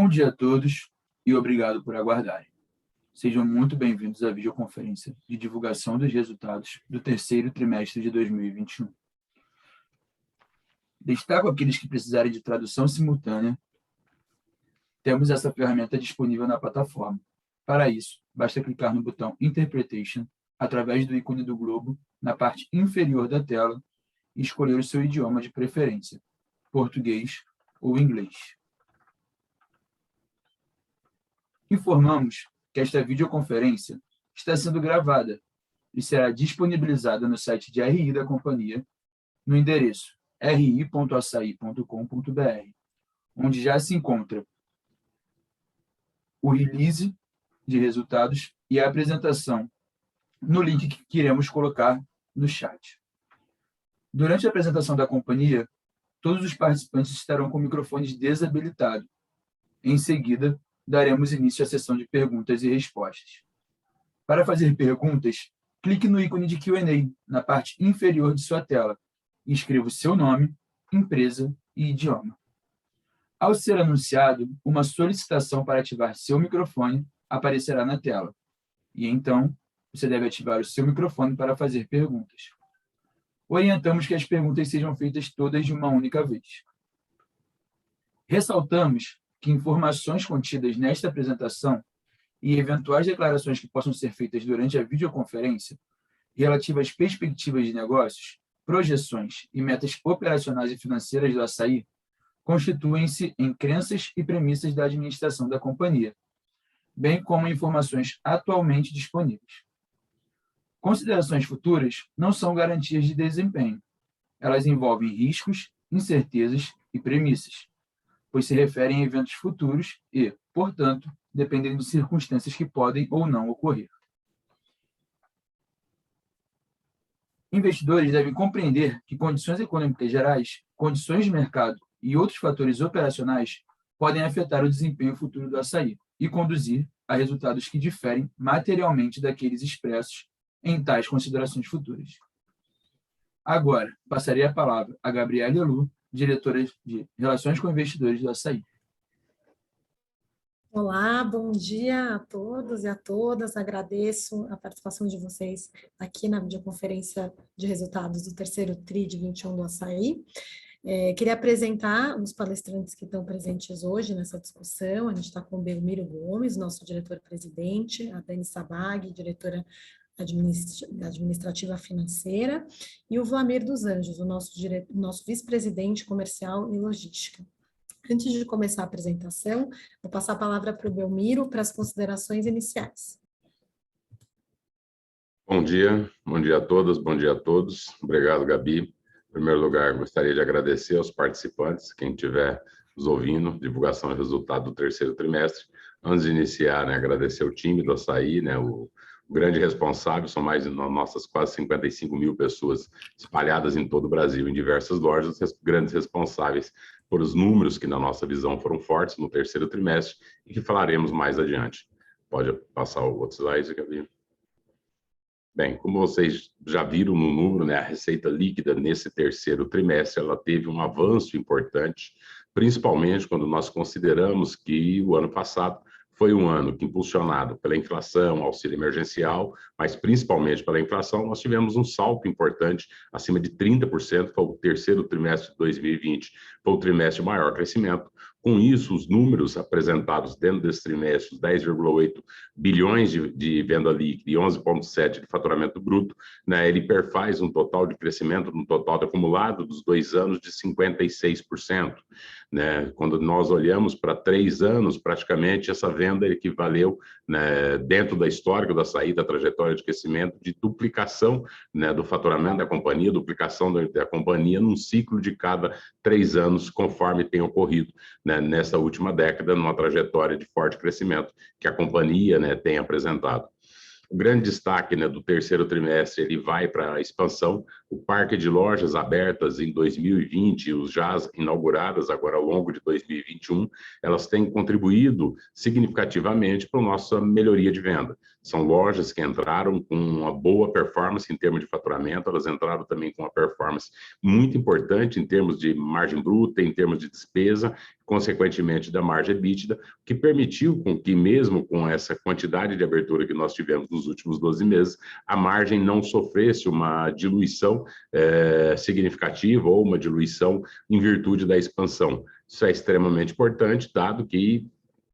Bom dia a todos e obrigado por aguardarem. Sejam muito bem-vindos à videoconferência de divulgação dos resultados do terceiro trimestre de 2021. Destaco aqueles que precisarem de tradução simultânea. Temos essa ferramenta disponível na plataforma. Para isso, basta clicar no botão Interpretation através do ícone do globo na parte inferior da tela e escolher o seu idioma de preferência, português ou inglês. Informamos que esta videoconferência está sendo gravada e será disponibilizada no site de RI da companhia, no endereço ri.açaí.com.br, onde já se encontra o release de resultados e a apresentação no link que iremos colocar no chat. Durante a apresentação da companhia, todos os participantes estarão com microfones desabilitados. Em seguida, daremos início à sessão de perguntas e respostas. Para fazer perguntas, clique no ícone de Q&A na parte inferior de sua tela e escreva o seu nome, empresa e idioma. Ao ser anunciado, uma solicitação para ativar seu microfone aparecerá na tela. E então, você deve ativar o seu microfone para fazer perguntas. Orientamos que as perguntas sejam feitas todas de uma única vez. Ressaltamos que informações contidas nesta apresentação e eventuais declarações que possam ser feitas durante a videoconferência relativas às perspectivas de negócios, projeções e metas operacionais e financeiras do Açaí constituem-se em crenças e premissas da administração da companhia, bem como informações atualmente disponíveis. Considerações futuras não são garantias de desempenho. Elas envolvem riscos, incertezas e premissas, pois se referem a eventos futuros e, portanto, dependem de circunstâncias que podem ou não ocorrer. Investidores devem compreender que condições econômicas gerais, condições de mercado e outros fatores operacionais podem afetar o desempenho futuro do Açaí e conduzir a resultados que diferem materialmente daqueles expressos em tais considerações futuras. Agora, passarei a palavra a Gabriela Lu, diretora de Relações com Investidores do Açaí. Olá, bom dia a todos e a todas. Agradeço a participação de vocês aqui na videoconferência de resultados do terceiro TRI de 21 do Açaí. Queria apresentar os palestrantes que estão presentes hoje nessa discussão. A gente está com o Belmiro Gomes, nosso diretor-presidente, a Dani Sabag, diretora administrativa financeira, e o Vlamir dos Anjos, o nosso vice-presidente comercial e logística. Antes de começar a apresentação, vou passar a palavra para o Belmiro para as considerações iniciais. Bom dia a todas, bom dia a todos. Obrigado, Gabi. Em primeiro lugar, gostaria de agradecer aos participantes, quem estiver nos ouvindo, divulgação e resultado do terceiro trimestre. Antes de iniciar, agradecer o time do Açaí, o grande responsável, são mais de nossas quase 55 mil pessoas espalhadas em todo o Brasil, em diversas lojas, grandes responsáveis por os números que, na nossa visão, foram fortes no terceiro trimestre e que falaremos mais adiante. Pode passar o outro slide, Gabi. Bem, como vocês já viram no número, a receita líquida nesse terceiro trimestre, ela teve um avanço importante, principalmente quando nós consideramos que o ano passado foi um ano que, impulsionado pela inflação, auxílio emergencial, mas principalmente pela inflação, nós tivemos um salto importante, acima de 30%, foi o terceiro trimestre de 2020, foi o trimestre de maior crescimento. Com isso, os números apresentados dentro desse trimestre, 10,8 bilhões de venda líquida e 11,7 de faturamento bruto, ele perfaz um total de crescimento, no total de acumulado dos 2 anos, de 56%. Quando nós olhamos para 3 anos, praticamente essa venda equivaleu, dentro da histórica da saída, da trajetória de crescimento, de duplicação do faturamento da companhia, duplicação da companhia num ciclo de cada 3 anos, conforme tem ocorrido nessa última década, numa trajetória de forte crescimento que a companhia tem apresentado. O grande destaque, né, do terceiro trimestre, ele vai para a expansão. O parque de lojas abertas em 2020, os já inauguradas agora ao longo de 2021, elas têm contribuído significativamente para a nossa melhoria de venda. São lojas que entraram com uma boa performance em termos de faturamento, elas entraram também com uma performance muito importante em termos de margem bruta, em termos de despesa, consequentemente da margem EBITDA, que permitiu com que, mesmo com essa quantidade de abertura que nós tivemos nos últimos 12 meses, a margem não sofresse uma diluição significativa ou uma diluição em virtude da expansão. Isso é extremamente importante, dado que,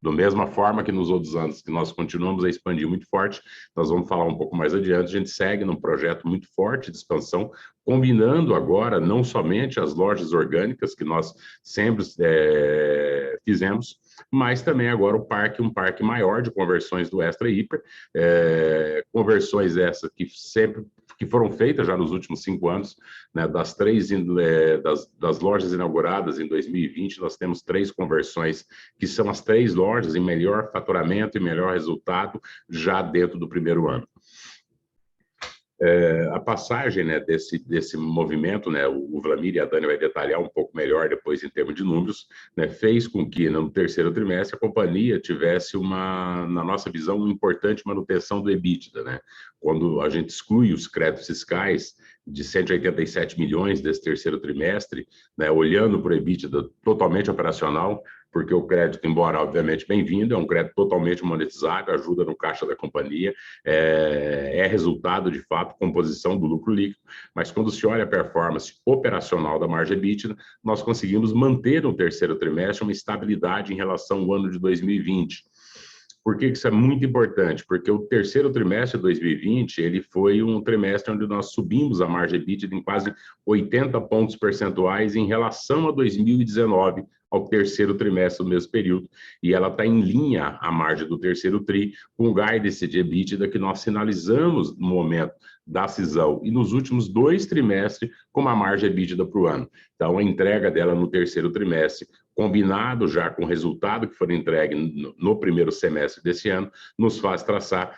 da mesma forma que nos outros anos que nós continuamos a expandir muito forte, nós vamos falar um pouco mais adiante, a gente segue num projeto muito forte de expansão, combinando agora não somente as lojas orgânicas que nós sempre fizemos, mas também agora o parque, um parque maior de conversões do Extra e Hiper, conversões essas que foram feitas já nos últimos 5 anos, né, das lojas inauguradas em 2020, nós temos 3 conversões, que são as 3 lojas em melhor faturamento e melhor resultado já dentro do primeiro ano. A passagem, né, desse movimento, né, o Wlamir e a Dani vai detalhar um pouco melhor depois em termos de números, né, fez com que no terceiro trimestre a companhia tivesse na nossa visão, uma importante manutenção do EBITDA, né? Quando a gente exclui os créditos fiscais de 187 milhões desse terceiro trimestre, né, olhando para o EBITDA totalmente operacional, porque o crédito, embora obviamente bem-vindo, é um crédito totalmente monetizável, ajuda no caixa da companhia, é resultado, de fato, composição do lucro líquido, mas quando se olha a performance operacional da margem EBITDA, nós conseguimos manter no terceiro trimestre uma estabilidade em relação ao ano de 2020. Por que isso é muito importante? Porque o terceiro trimestre de 2020, ele foi um trimestre onde nós subimos a margem EBITDA em quase 80 pontos percentuais em relação a 2019, ao terceiro trimestre do mesmo período, e ela está em linha, a margem do terceiro TRI, com o guidance de EBITDA que nós sinalizamos no momento da cisão e nos últimos 2 trimestres com uma margem EBITDA para o ano. Então, a entrega dela no terceiro trimestre, combinado já com o resultado que foi entregue no primeiro semestre desse ano, nos faz traçar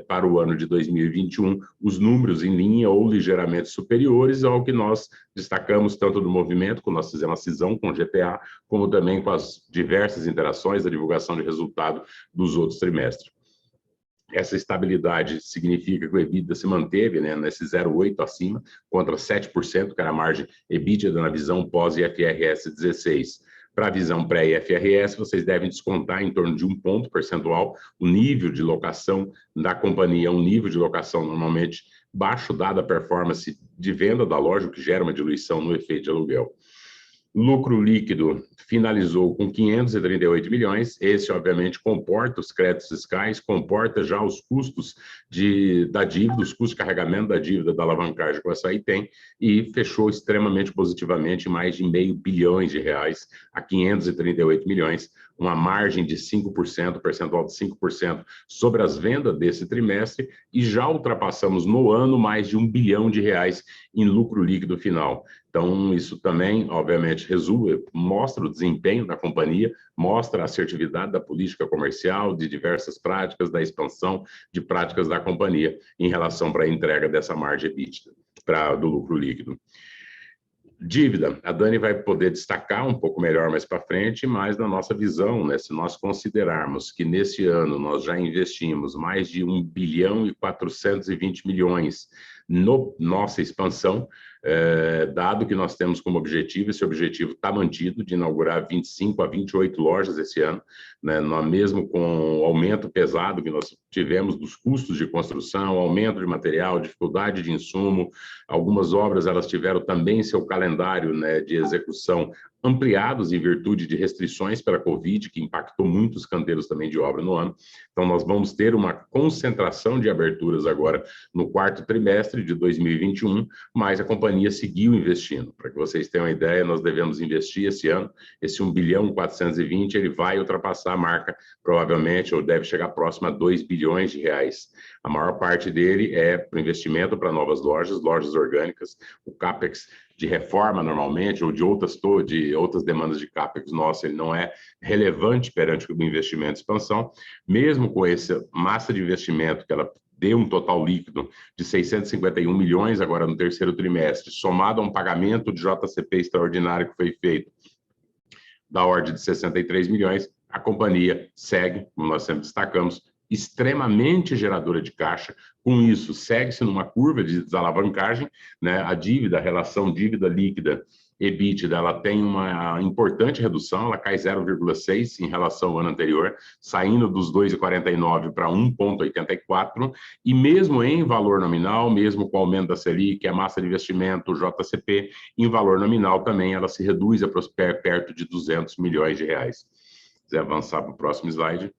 para o ano de 2021 os números em linha ou ligeiramente superiores ao que nós destacamos tanto no movimento, quando nós fizemos a cisão com o GPA, como também com as diversas interações da divulgação de resultado dos outros trimestres. Essa estabilidade significa que o EBITDA se manteve, né, nesse 0,8 acima, contra 7%, que era a margem EBITDA na visão pós-IFRS 16. Para a visão pré-IFRS, vocês devem descontar em torno de 1 ponto percentual o nível de locação da companhia, um nível de locação normalmente baixo, dada a performance de venda da loja, o que gera uma diluição no efeito de aluguel. Lucro líquido finalizou com 538 milhões. Esse, obviamente, comporta os créditos fiscais, comporta já os custos da dívida, os custos de carregamento da dívida da alavancagem que o Açaí tem, e fechou extremamente positivamente mais de R$500 bilhões a 538 milhões, uma margem de 5%, percentual de 5% sobre as vendas desse trimestre, e já ultrapassamos no ano mais de R$1 bilhão em lucro líquido final. Então, isso também, obviamente, mostra o desempenho da companhia, mostra a assertividade da política comercial, de diversas práticas, da expansão de práticas da companhia em relação para a entrega dessa margem EBITDA, do lucro líquido. Dívida, a Dani vai poder destacar um pouco melhor mais para frente, mas na nossa visão, né, se nós considerarmos que nesse ano nós já investimos mais de 1 bilhão e 420 milhões nossa expansão, dado que nós temos como objetivo, esse objetivo está mantido, de inaugurar 25 a 28 lojas esse ano, né, mesmo com o aumento pesado que nós tivemos dos custos de construção, aumento de material, dificuldade de insumo, algumas obras elas tiveram também seu calendário, né, de execução ampliados em virtude de restrições pela Covid, que impactou muito os canteiros também de obra no ano. Então, nós vamos ter uma concentração de aberturas agora no 4º trimestre de 2021, mas a companhia seguiu investindo. Para que vocês tenham uma ideia, nós devemos investir esse ano, esse 1 bilhão e 420, ele vai ultrapassar a marca, provavelmente, ou deve chegar próximo a 2 bilhões de reais. A maior parte dele é para investimento para novas lojas, lojas orgânicas, o CAPEX de reforma normalmente, ou de outras demandas de CAPEX nossa, ele não é relevante perante o investimento de expansão, mesmo com essa massa de investimento que ela deu um total líquido de 651 milhões agora no terceiro trimestre, somado a um pagamento de JCP extraordinário que foi feito da ordem de 63 milhões, a companhia segue, como nós sempre destacamos, extremamente geradora de caixa. Com isso, segue-se numa curva de desalavancagem, né? A dívida, a relação dívida líquida EBITDA, ela tem uma importante redução, ela cai 0,6 em relação ao ano anterior, saindo dos 2,49 para 1,84, e mesmo em valor nominal, mesmo com o aumento da Selic, a massa de investimento, o JCP, em valor nominal também ela se reduz a perto de 200 milhões de reais. Se quiser avançar para o próximo slide.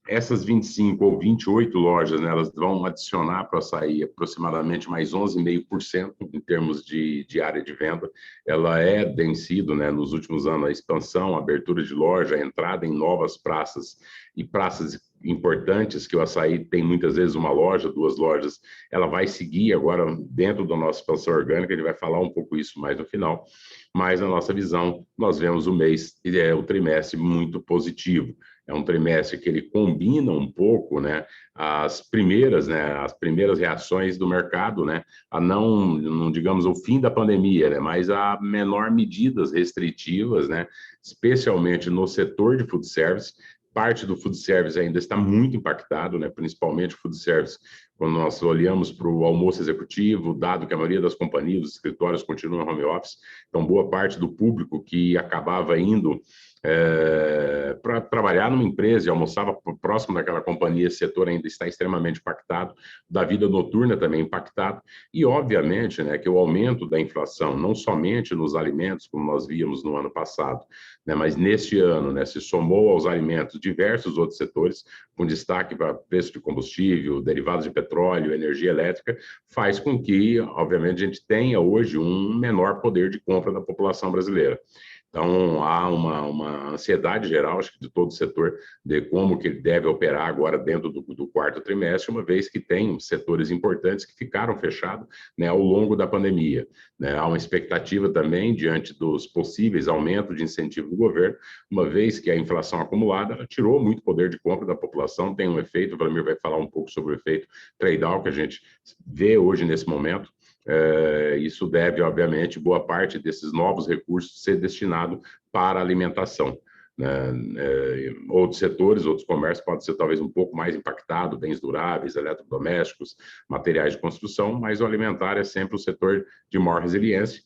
Essas 25 ou 28 lojas, né, elas vão adicionar para o Assaí aproximadamente mais 11,5% em termos de área de venda. Ela tem sido, né, nos últimos anos, a expansão, a abertura de loja, a entrada em novas praças e praças importantes, que o Assaí tem muitas vezes uma loja, 2 lojas, ela vai seguir agora dentro da nossa expansão orgânica, ele vai falar um pouco isso mais no final, mas na nossa visão, nós vemos o mês, o trimestre muito positivo. É um trimestre que ele combina um pouco, né, as primeiras reações do mercado, né, a não digamos o fim da pandemia, né, mas a menor medidas restritivas, né, especialmente no setor de food service. Parte do food service ainda está muito impactado, né, principalmente o food service, quando nós olhamos para o almoço executivo, dado que a maioria das companhias, dos escritórios continuam home office, então boa parte do público que acabava indo para trabalhar numa empresa e almoçava próximo daquela companhia, esse setor ainda está extremamente impactado, da vida noturna também impactado, e obviamente, né, que o aumento da inflação, não somente nos alimentos, como nós víamos no ano passado, né, mas neste ano, né, se somou aos alimentos diversos outros setores, com destaque para preço de combustível, derivados de petróleo, energia elétrica, faz com que, obviamente, a gente tenha hoje um menor poder de compra da população brasileira. Então, há uma ansiedade geral, acho que de todo o setor, de como que ele deve operar agora dentro do quarto trimestre, uma vez que tem setores importantes que ficaram fechados, né, ao longo da pandemia, né? Há uma expectativa também, diante dos possíveis aumentos de incentivo do governo, uma vez que a inflação acumulada ela tirou muito poder de compra da população, tem um efeito, o Vladimir vai falar um pouco sobre o efeito trade-down que a gente vê hoje nesse momento. Isso deve, obviamente, boa parte desses novos recursos ser destinado para alimentação, né? Outros setores, outros comércios podem ser talvez um pouco mais impactados, bens duráveis, eletrodomésticos, materiais de construção, mas o alimentar é sempre o setor de maior resiliência,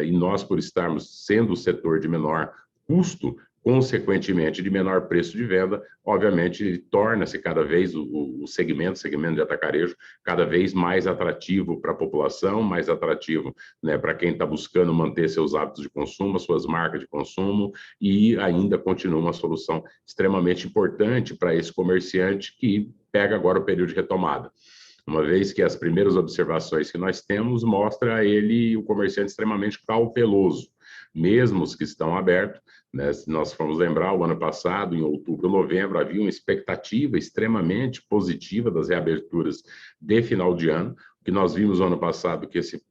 e nós, por estarmos sendo o setor de menor custo, consequentemente de menor preço de venda, obviamente torna-se cada vez o segmento de atacarejo, cada vez mais atrativo para a população, mais atrativo, né, para quem está buscando manter seus hábitos de consumo, suas marcas de consumo, e ainda continua uma solução extremamente importante para esse comerciante que pega agora o período de retomada. Uma vez que as primeiras observações que nós temos mostra ele, o comerciante, extremamente cauteloso, mesmo os que estão abertos, né? Se nós formos lembrar, o ano passado, em outubro, novembro, havia uma expectativa extremamente positiva das reaberturas de final de ano. O que nós vimos no ano passado, que esses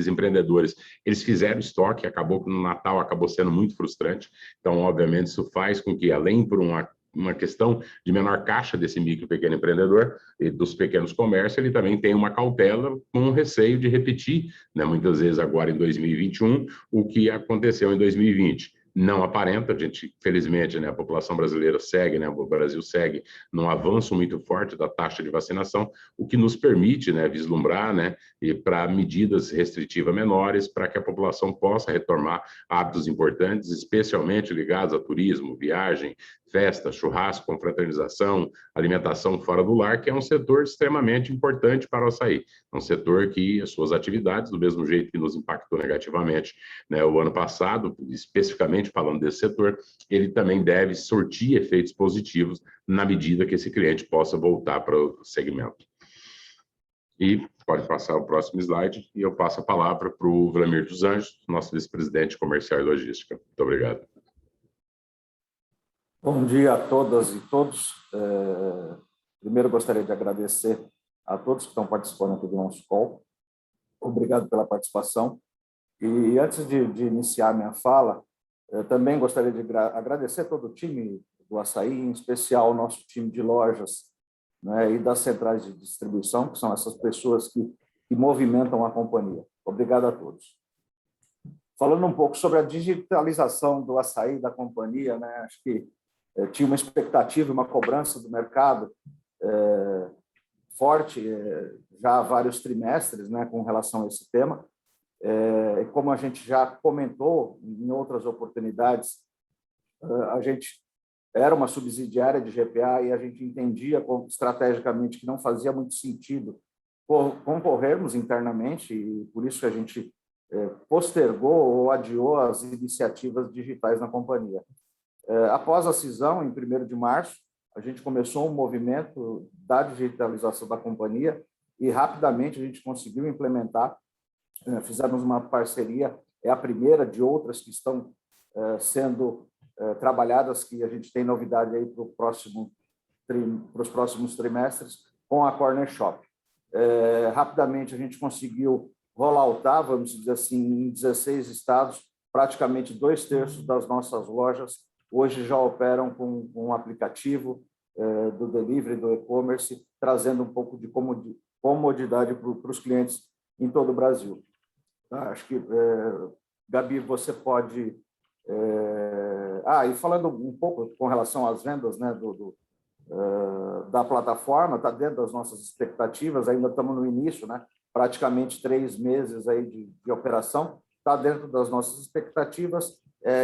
empreendedores, eles fizeram estoque, acabou que no Natal acabou sendo muito frustrante. Então, obviamente, isso faz com que, além por uma questão de menor caixa desse micro e pequeno empreendedor e dos pequenos comércios, ele também tem uma cautela com receio de repetir, né, muitas vezes agora em 2021, o que aconteceu em 2020. Não aparenta, a gente, felizmente, né, a população brasileira segue, né, o Brasil segue num avanço muito forte da taxa de vacinação, o que nos permite, né, vislumbrar, né, e para medidas restritivas menores, para que a população possa retomar hábitos importantes, especialmente ligados a turismo, viagem, festa, churrasco, confraternização, alimentação fora do lar, que é um setor extremamente importante para o Assaí. É um setor que as suas atividades, do mesmo jeito que nos impactou negativamente, né, o ano passado, especificamente falando desse setor, ele também deve sortir efeitos positivos na medida que esse cliente possa voltar para o segmento. E pode passar o próximo slide, e eu passo a palavra para o Vladimir dos Anjos, nosso vice-presidente comercial e logística. Muito obrigado. Bom dia a todas e todos. Primeiro, gostaria de agradecer a todos que estão participando aqui do nosso call. Obrigado pela participação. E antes de iniciar minha fala, também gostaria de agradecer todo o time do Assaí, em especial o nosso time de lojas, né, e das centrais de distribuição, que são essas pessoas que movimentam a companhia. Obrigado a todos. Falando um pouco sobre a digitalização do Assaí, da companhia, né, acho que tinha uma expectativa, uma cobrança do mercado forte já há vários trimestres, né, com relação a esse tema. Como a gente já comentou em outras oportunidades, a gente era uma subsidiária de GPA e a gente entendia estrategicamente que não fazia muito sentido concorrermos internamente, e por isso que a gente postergou ou adiou as iniciativas digitais na companhia. Após a cisão, em 1º de março, a gente começou um movimento da digitalização da companhia e rapidamente a gente conseguiu implementar. Fizemos uma parceria, é a primeira de outras que estão sendo trabalhadas, que a gente tem novidade aí para os próximos trimestres, com a Corner Shop. Rapidamente a gente conseguiu rolloutar, vamos dizer assim, em 16 estados, praticamente 2/3 das nossas lojas hoje já operam com um aplicativo do delivery, do e-commerce, trazendo um pouco de comodidade para os clientes em todo o Brasil. Acho que, Gabi, você pode... e falando um pouco com relação às vendas, né, da plataforma, está dentro das nossas expectativas, ainda estamos no início, né, praticamente 3 meses aí de operação, está dentro das nossas expectativas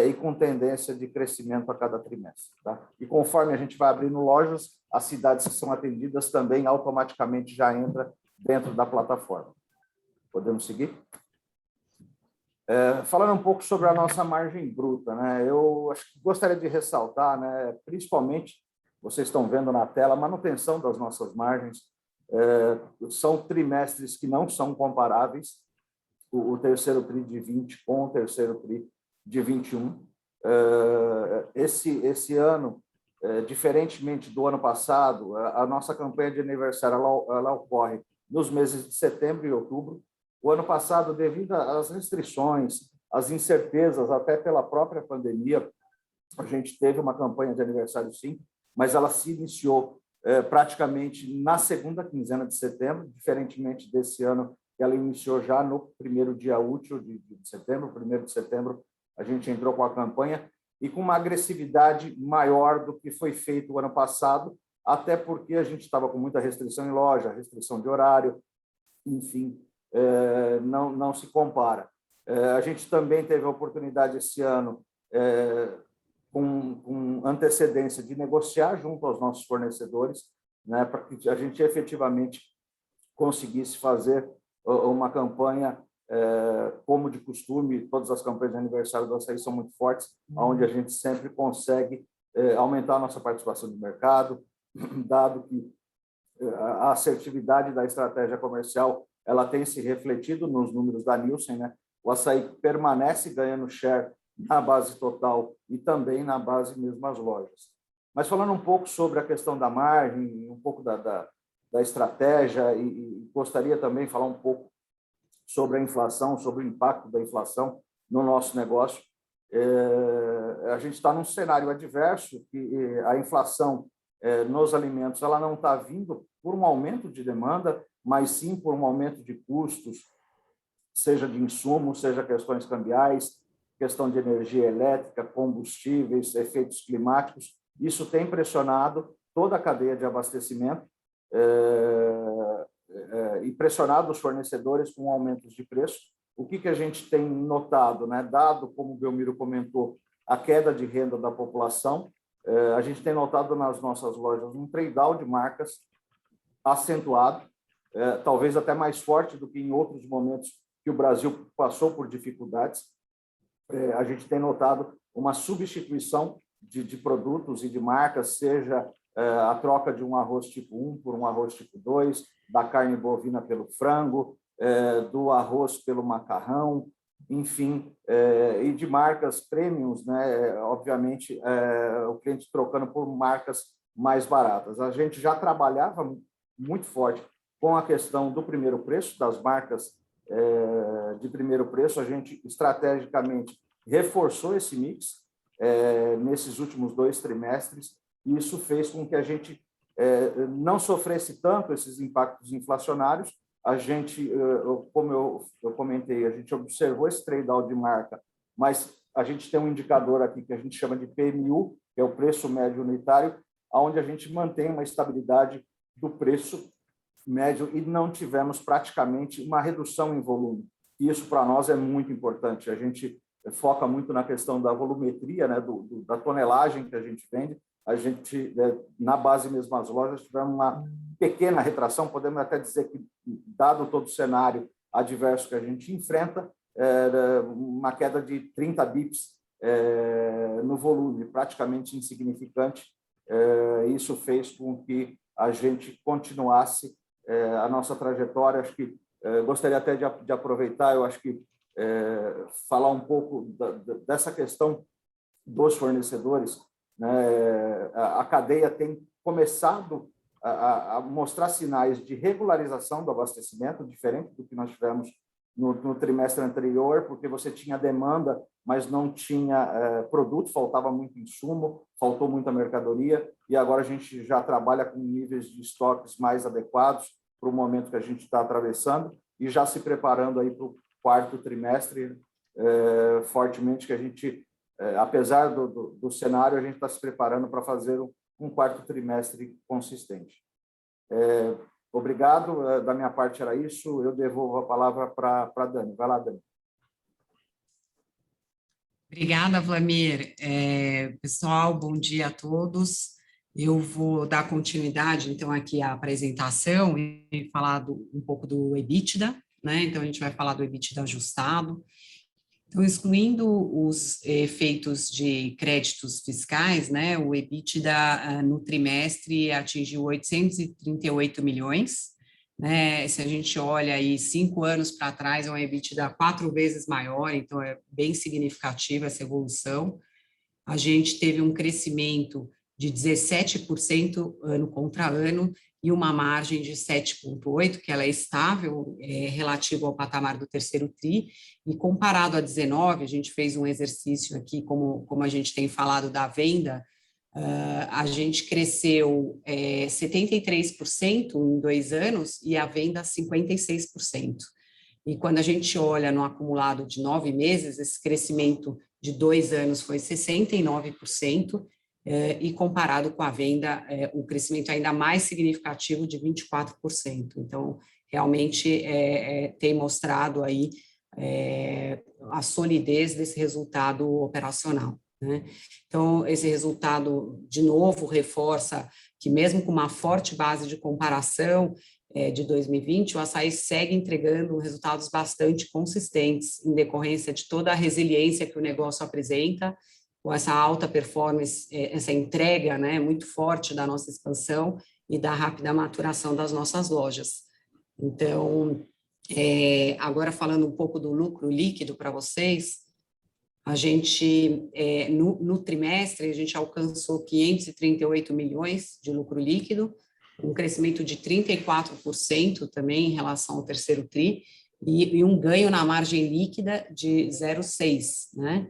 e com tendência de crescimento a cada trimestre. Tá? E conforme a gente vai abrindo lojas, as cidades que são atendidas também automaticamente já entram dentro da plataforma. Podemos seguir? Falando um pouco sobre a nossa margem bruta, né? Eu acho que gostaria de ressaltar, né, principalmente, vocês estão vendo na tela, a manutenção das nossas margens. São trimestres que não são comparáveis, o terceiro TRI de 20 com o terceiro TRI de 21. Esse ano, diferentemente do ano passado, a nossa campanha de aniversário ela ocorre nos meses de setembro e outubro. O ano passado, devido às restrições, às incertezas, até pela própria pandemia, a gente teve uma campanha de aniversário, sim, mas ela se iniciou praticamente na segunda quinzena de setembro, diferentemente desse ano, ela iniciou já no primeiro dia útil de setembro, 1º de setembro, a gente entrou com a campanha e com uma agressividade maior do que foi feito o ano passado, até porque a gente estava com muita restrição em loja, restrição de horário, enfim, não se compara. A gente também teve a oportunidade esse ano, com antecedência, de negociar junto aos nossos fornecedores, né, para que a gente efetivamente conseguisse fazer uma campanha como de costume. Todas as campanhas de aniversário do Assaí são muito fortes, onde a gente sempre consegue aumentar a nossa participação de mercado, dado que a assertividade da estratégia comercial ela tem se refletido nos números da Nielsen, né? O Assaí permanece ganhando share na base total e também na base mesmo as lojas. Mas falando um pouco sobre a questão da margem, um pouco da estratégia, e gostaria também de falar um pouco sobre a inflação, sobre o impacto da inflação no nosso negócio. A gente está num cenário adverso, que a inflação nos alimentos ela não está vindo por um aumento de demanda, mas sim por um aumento de custos, seja de insumos, seja questões cambiais, questão de energia elétrica, combustíveis, efeitos climáticos. Isso tem pressionado toda a cadeia de abastecimento e pressionado os fornecedores com aumentos de preço. O que a gente tem notado, né? Dado, como o Belmiro comentou, a queda de renda da população, a gente tem notado nas nossas lojas um trade-down de marcas acentuado, talvez até mais forte do que em outros momentos que o Brasil passou por dificuldades. A gente tem notado uma substituição de produtos e de marcas, seja a troca de um arroz tipo 1 por um arroz tipo 2, da carne bovina pelo frango, do arroz pelo macarrão, enfim, e de marcas premiums, né? Obviamente, o cliente trocando por marcas mais baratas. A gente já trabalhava muito forte com a questão do primeiro preço, das marcas de primeiro preço. A gente estrategicamente reforçou esse mix nesses últimos 2 trimestres, e isso fez com que a gente não sofresse tanto esses impactos inflacionários. A gente, como eu comentei, a gente observou esse trade-out de marca, mas a gente tem um indicador aqui que a gente chama de PMU, que é o preço médio unitário, onde a gente mantém uma estabilidade do preço médio e não tivemos praticamente uma redução em volume. E isso, para nós, é muito importante. A gente foca muito na questão da volumetria, né, da tonelagem que a gente vende. A gente, na base mesmo, as lojas tivemos uma pequena retração, podemos até dizer que, dado todo o cenário adverso que a gente enfrenta, uma queda de 30 bips no volume, praticamente insignificante. Isso fez com que a gente continuasse a nossa trajetória. Acho que gostaria até de aproveitar, eu acho que falar um pouco dessa questão dos fornecedores, né? A cadeia tem começado a mostrar sinais de regularização do abastecimento, diferente do que nós tivemos no trimestre anterior, porque você tinha demanda, mas não tinha produto, faltava muito insumo, faltou muita mercadoria, e agora a gente já trabalha com níveis de estoques mais adequados para o momento que a gente está atravessando, e já se preparando aí para o 4º trimestre, fortemente, que a gente, apesar do cenário, a gente está se preparando para fazer um 4º trimestre consistente. Obrigado, da minha parte era isso, eu devolvo a palavra para a Dani. Vai lá, Dani. Obrigada, Wlamir. Pessoal, bom dia a todos. Eu vou dar continuidade, então, aqui à apresentação e falar um pouco do EBITDA, né? Então, a gente vai falar do EBITDA ajustado. Então, excluindo os efeitos de créditos fiscais, né, o EBITDA no trimestre atingiu 838 milhões, né? Se a gente olha aí 5 anos para trás, é um EBITDA 4 vezes maior, então é bem significativa essa evolução. A gente teve um crescimento de 17% ano contra ano, e uma margem de 7,8%, que ela é estável, relativo ao patamar do terceiro TRI, e comparado a 19, a gente fez um exercício aqui, como a gente tem falado da venda, a gente cresceu 73% em 2 anos, e a venda 56%. E quando a gente olha no acumulado de 9 meses, esse crescimento de 2 anos foi 69%, e comparado com a venda, o crescimento ainda mais significativo de 24%. Então, realmente tem mostrado aí a solidez desse resultado operacional, né? Então, esse resultado, de novo, reforça que mesmo com uma forte base de comparação de 2020, o Assaí segue entregando resultados bastante consistentes, em decorrência de toda a resiliência que o negócio apresenta, com essa alta performance, essa entrega, né, muito forte da nossa expansão e da rápida maturação das nossas lojas. Então, agora falando um pouco do lucro líquido para vocês, a gente, no trimestre, a gente alcançou 538 milhões de lucro líquido, um crescimento de 34% também em relação ao terceiro TRI, e um ganho na margem líquida de 0,6, né?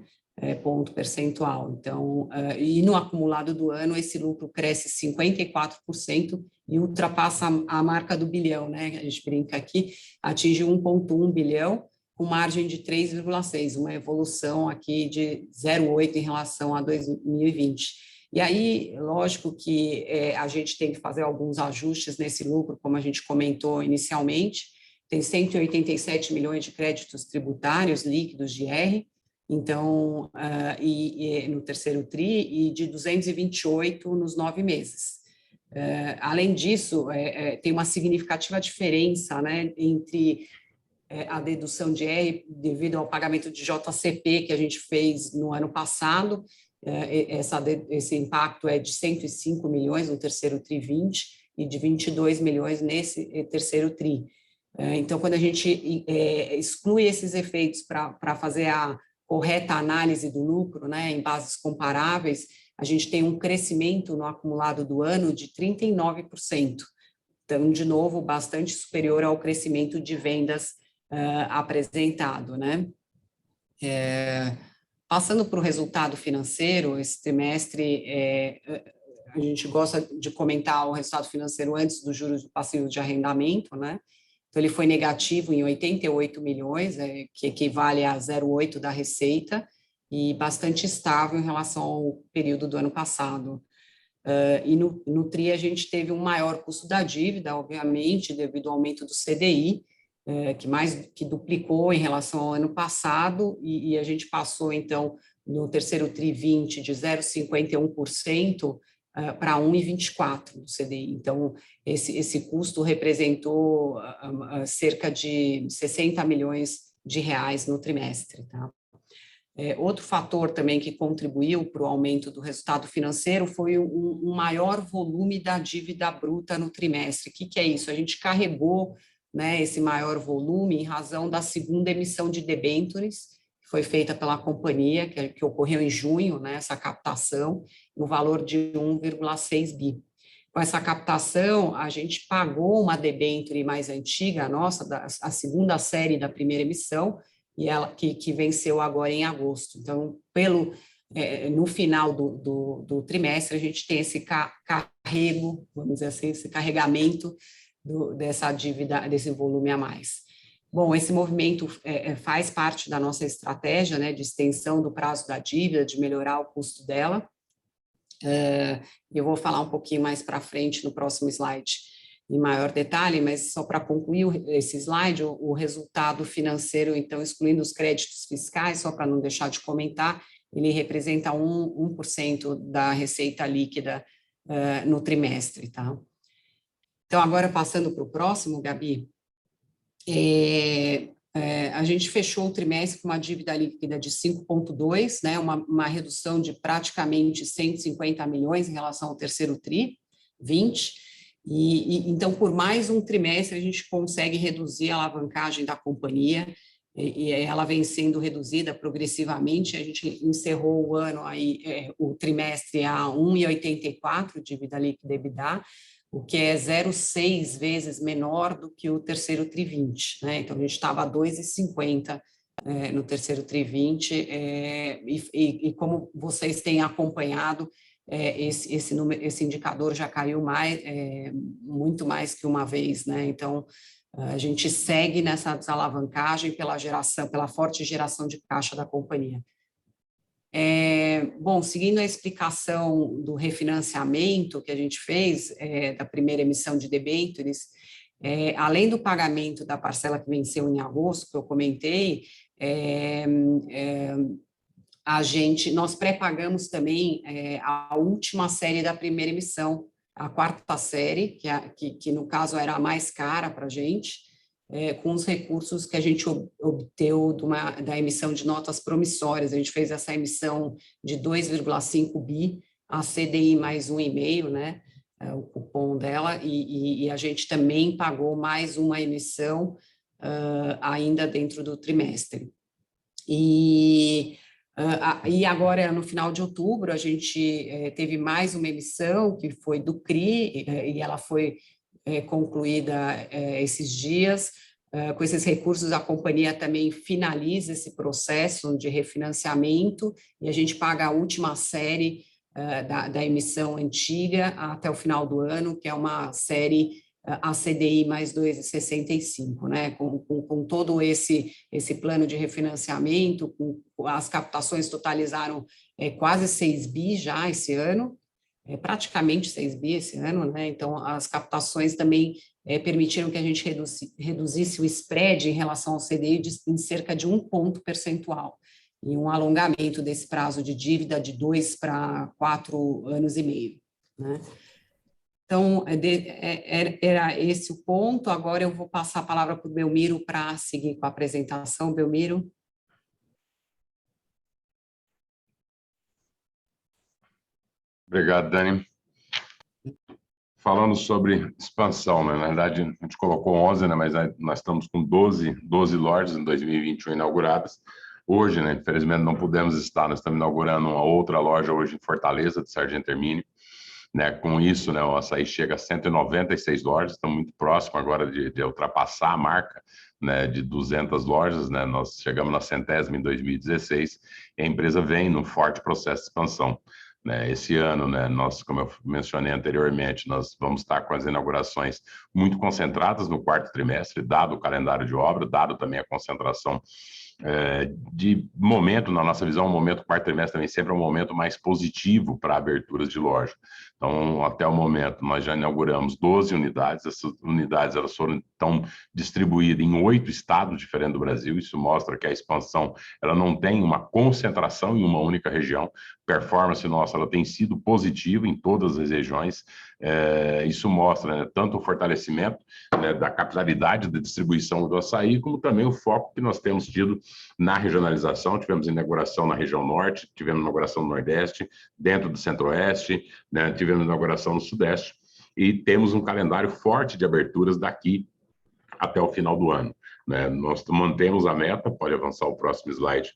Ponto percentual. Então, e no acumulado do ano, esse lucro cresce 54% e ultrapassa a marca do bilhão, né? A gente brinca aqui, atinge 1,1 bilhão, com margem de 3,6, uma evolução aqui de 0,8 em relação a 2020. E aí, lógico que a gente tem que fazer alguns ajustes nesse lucro, como a gente comentou inicialmente, tem 187 milhões de créditos tributários líquidos de R, então, no terceiro TRI, e de 228 nos 9 meses. Além disso, tem uma significativa diferença, né, entre a dedução de R devido ao pagamento de JCP que a gente fez no ano passado. Esse impacto é de 105 milhões no terceiro TRI 20 e de 22 milhões nesse terceiro TRI. Então, quando a gente exclui esses efeitos para fazer a correta análise do lucro, né, em bases comparáveis, a gente tem um crescimento no acumulado do ano de 39%. Então, de novo, bastante superior ao crescimento de vendas apresentado, né? Passando para o resultado financeiro, esse trimestre, a gente gosta de comentar o resultado financeiro antes dos juros do passivo de arrendamento, né? Então, ele foi negativo em 88 milhões, que equivale a 0,8 da receita, e bastante estável em relação ao período do ano passado. E no TRI a gente teve um maior custo da dívida, obviamente, devido ao aumento do CDI, que duplicou em relação ao ano passado, e a gente passou, então, no terceiro TRI 20, de 0,51% para 1,24% do CDI. Então, esse custo representou cerca de 60 milhões de reais no trimestre, tá? Outro fator também que contribuiu para o aumento do resultado financeiro foi um maior volume da dívida bruta no trimestre. O que é isso? A gente carregou, né, esse maior volume em razão da segunda emissão de debêntures, que foi feita pela companhia, que ocorreu em junho, né, essa captação, no valor de 1,6 bi. Com essa captação, a gente pagou uma debênture mais antiga, nossa, a segunda série da primeira emissão, e ela que venceu agora em agosto. Então, no final do trimestre, a gente tem esse carrego, vamos dizer assim, esse carregamento dessa dívida, desse volume a mais. Bom, esse movimento faz parte da nossa estratégia, né, de extensão do prazo da dívida, de melhorar o custo dela. Eu vou falar um pouquinho mais para frente no próximo slide, em maior detalhe, mas só para concluir esse slide, o resultado financeiro, então, excluindo os créditos fiscais, só para não deixar de comentar, ele representa 1% da receita líquida no trimestre, tá? Então, agora passando para o próximo, Gabi, a gente fechou o trimestre com uma dívida líquida de 5,2, né, uma redução de praticamente 150 milhões em relação ao terceiro TRI, 20, então, por mais um trimestre, a gente consegue reduzir a alavancagem da companhia, e ela vem sendo reduzida progressivamente. A gente encerrou o ano, o trimestre, a 1,84 dívida líquida EBITDA, o que é 0,6 vezes menor do que o terceiro TRI 20, né? Então, a gente estava a 2,50 no terceiro TRI 20, e como vocês têm acompanhado, esse indicador já caiu muito mais que uma vez, né? Então, a gente segue nessa desalavancagem pela forte geração de caixa da companhia. Bom, seguindo a explicação do refinanciamento que a gente fez, da primeira emissão de debêntures, além do pagamento da parcela que venceu em agosto, que eu comentei, nós pré-pagamos também a última série da primeira emissão, a quarta série, que no caso era a mais cara para a gente, com os recursos que a gente obteve da emissão de notas promissórias. A gente fez essa emissão de 2,5 bi, a CDI mais 1,5, né, o cupom dela, e a gente também pagou mais uma emissão ainda dentro do trimestre. E agora, no final de outubro, a gente teve mais uma emissão, que foi do CRI, e ela foi concluída esses dias. Com esses recursos, a companhia também finaliza esse processo de refinanciamento, e a gente paga a última série da emissão antiga até o final do ano, que é uma série a CDI mais 2,65, né? Com todo esse plano de refinanciamento, as captações totalizaram quase 6 bi já esse ano, praticamente 6 bi esse ano, né? Então, as captações também permitiram que a gente reduzisse o spread em relação ao CDI em cerca de 1 ponto percentual, e um alongamento desse prazo de dívida de 2 para 4 anos e meio, né? Então, era esse o ponto. Agora eu vou passar a palavra para o Belmiro para seguir com a apresentação. Belmiro. Obrigado, Dani. Falando sobre expansão, né? Na verdade, a gente colocou 11, né? Mas nós estamos com 12 lojas em 2021 inauguradas. Hoje, né? Infelizmente, não pudemos estar, nós estamos inaugurando uma outra loja hoje em Fortaleza, de Sargento Hermínio. Né, com isso, né, o Assaí chega a 196 lojas, estamos muito próximo agora de ultrapassar a marca, né, de 200 lojas, né, nós chegamos na 100ª em 2016, e a empresa vem num forte processo de expansão. Né, esse ano, né, nós, como eu mencionei anteriormente, nós vamos estar com as inaugurações muito concentradas no quarto trimestre, dado o calendário de obra, dado também a concentração de momento, na nossa visão, o momento quarto trimestre também sempre é um momento mais positivo para aberturas de loja. Então, até o momento, nós já inauguramos 12 unidades. Essas unidades estão distribuídas em 8 estados diferentes do Brasil. Isso mostra que a expansão ela não tem uma concentração em uma única região. Performance nossa ela tem sido positiva em todas as regiões. Isso mostra, né, tanto o fortalecimento, né, da capilaridade da distribuição do açaí, como também o foco que nós temos tido na regionalização. Tivemos inauguração na região norte, tivemos inauguração no nordeste, dentro do centro-oeste, né, tivemos inauguração no sudeste, e temos um calendário forte de aberturas daqui até o final do ano. Né? Nós mantemos a meta, pode avançar o próximo slide,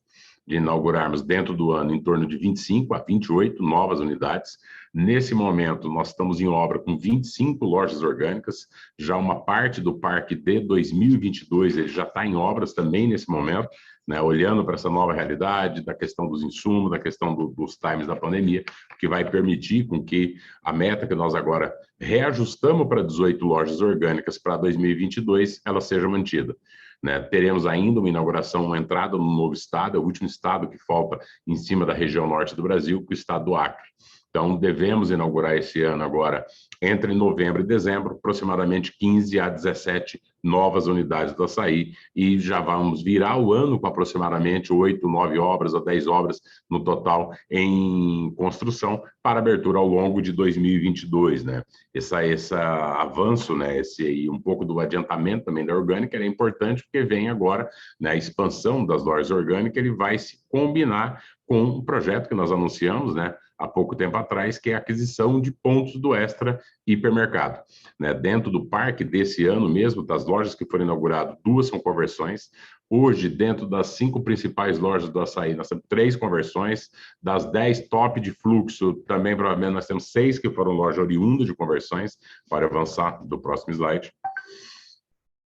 de inaugurarmos dentro do ano em torno de 25 a 28 novas unidades. Nesse momento, nós estamos em obra com 25 lojas orgânicas, já uma parte do parque de 2022 ele já está em obras também nesse momento, né, olhando para essa nova realidade, da questão dos insumos, da questão dos times da pandemia, que vai permitir com que a meta que nós agora reajustamos para 18 lojas orgânicas para 2022, ela seja mantida. Né? Teremos ainda uma inauguração, uma entrada no novo estado, é o último estado que falta em cima da região norte do Brasil, que é o estado do Acre. Então, devemos inaugurar esse ano agora, entre novembro e dezembro, aproximadamente 15 a 17 novas unidades do açaí, e já vamos virar o ano com aproximadamente 8, 9 obras ou 10 obras no total em construção para abertura ao longo de 2022, né? Esse avanço, né, esse um pouco do adiantamento também da orgânica, é importante porque vem agora, né, a expansão das lojas orgânicas, ele vai se combinar com um projeto que nós anunciamos, né, há pouco tempo atrás, que é a aquisição de pontos do Extra Hipermercado. Né? Dentro do parque desse ano mesmo, das lojas que foram inauguradas, 2 são conversões. Hoje, dentro das 5 principais lojas do açaí, nós temos 3 conversões. Das 10 top de fluxo, também provavelmente nós temos 6 que foram lojas oriundas de conversões. Para avançar do próximo slide.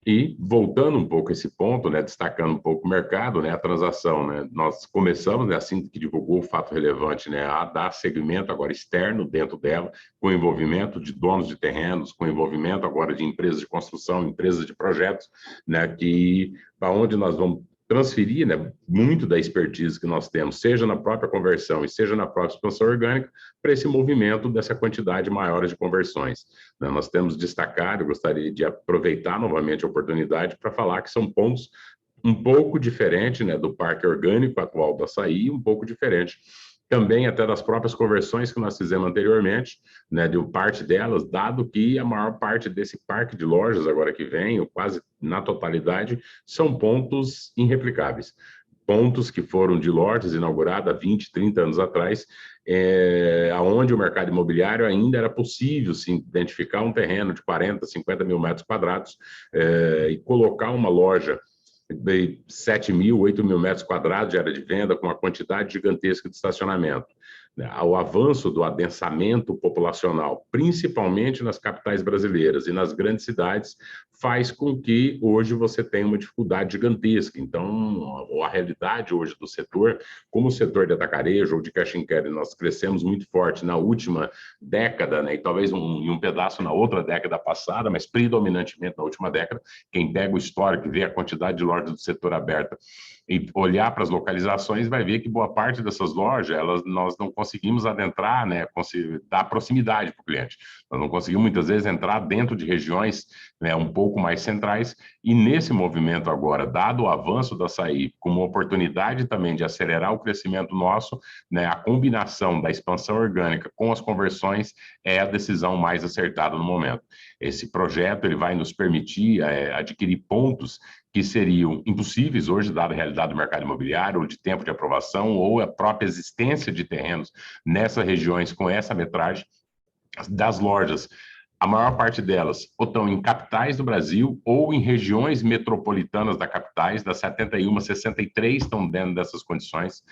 E voltando um pouco a esse ponto, né, destacando um pouco o mercado, né, a transação, né, nós começamos, né, assim que divulgou o fato relevante, né, a dar segmento agora externo dentro dela, com envolvimento de donos de terrenos, com envolvimento agora de empresas de construção, empresas de projetos, né, que para onde nós vamos transferir, né, muito da expertise que nós temos, seja na própria conversão e seja na própria expansão orgânica, para esse movimento dessa quantidade maior de conversões. Né, nós temos destacado, eu gostaria de aproveitar novamente a oportunidade para falar que são pontos um pouco diferentes, né, do parque orgânico atual do açaí, um pouco diferente também até das próprias conversões que nós fizemos anteriormente, né, de parte delas, dado que a maior parte desse parque de lojas agora que vem, ou quase na totalidade, são pontos irreplicáveis. Pontos que foram de lojas inauguradas há 20, 30 anos atrás, onde o mercado imobiliário ainda era possível se identificar um terreno de 40, 50 mil metros quadrados e colocar uma loja de 7 mil, 8 mil metros quadrados de área de venda, com uma quantidade gigantesca de estacionamento. O avanço do adensamento populacional, principalmente nas capitais brasileiras e nas grandes cidades, faz com que hoje você tenha uma dificuldade gigantesca. Então, a realidade hoje do setor, como o setor de atacarejo ou de cash and carry, nós crescemos muito forte na última década, né, e talvez um pedaço na outra década passada, mas predominantemente na última década. Quem pega o histórico e vê a quantidade de lojas do setor aberta e olhar para as localizações, vai ver que boa parte dessas lojas, nós não conseguimos adentrar, né, dar proximidade para o cliente. Nós não conseguimos, muitas vezes, entrar dentro de regiões, né, um pouco mais centrais, e nesse movimento agora, dado o avanço da açaí, com uma oportunidade também de acelerar o crescimento nosso, né, a combinação da expansão orgânica com as conversões é a decisão mais acertada no momento. Esse projeto ele vai nos permitir adquirir pontos que seriam impossíveis hoje, dada a realidade do mercado imobiliário, ou de tempo de aprovação, ou a própria existência de terrenos nessas regiões com essa metragem das lojas. A maior parte delas ou estão em capitais do Brasil ou em regiões metropolitanas das capitais, das 71, 63 estão dentro dessas condições.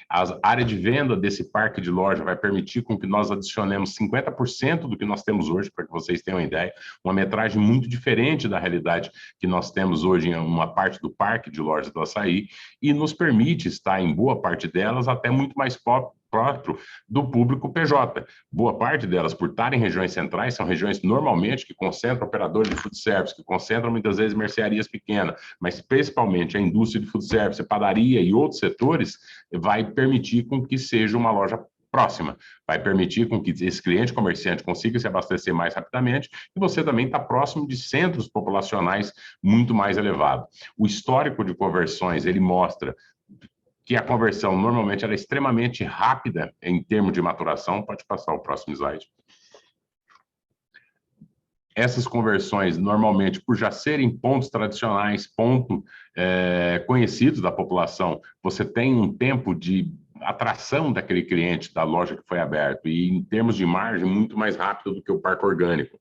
A área de venda desse parque de loja vai permitir com que nós adicionemos 50% do que nós temos hoje, para que vocês tenham uma ideia, uma metragem muito diferente da realidade que nós temos hoje em uma parte do parque de lojas do Assaí, e nos permite estar em boa parte delas até muito mais próprio do público PJ. Boa parte delas, por estar em regiões centrais, são regiões normalmente que concentram operadores de food service, que concentram muitas vezes mercearias pequenas, mas principalmente a indústria de food service, padaria e outros setores, vai permitir com que seja uma loja próxima, vai permitir com que esse cliente comerciante consiga se abastecer mais rapidamente e você também está próximo de centros populacionais muito mais elevados. O histórico de conversões, ele mostra que a conversão normalmente ela é extremamente rápida em termos de maturação. Pode passar o próximo slide. Essas conversões, normalmente, por já serem pontos tradicionais, conhecidos da população, você tem um tempo de atração daquele cliente da loja que foi aberto e, em termos de margem, muito mais rápido do que o parque orgânico.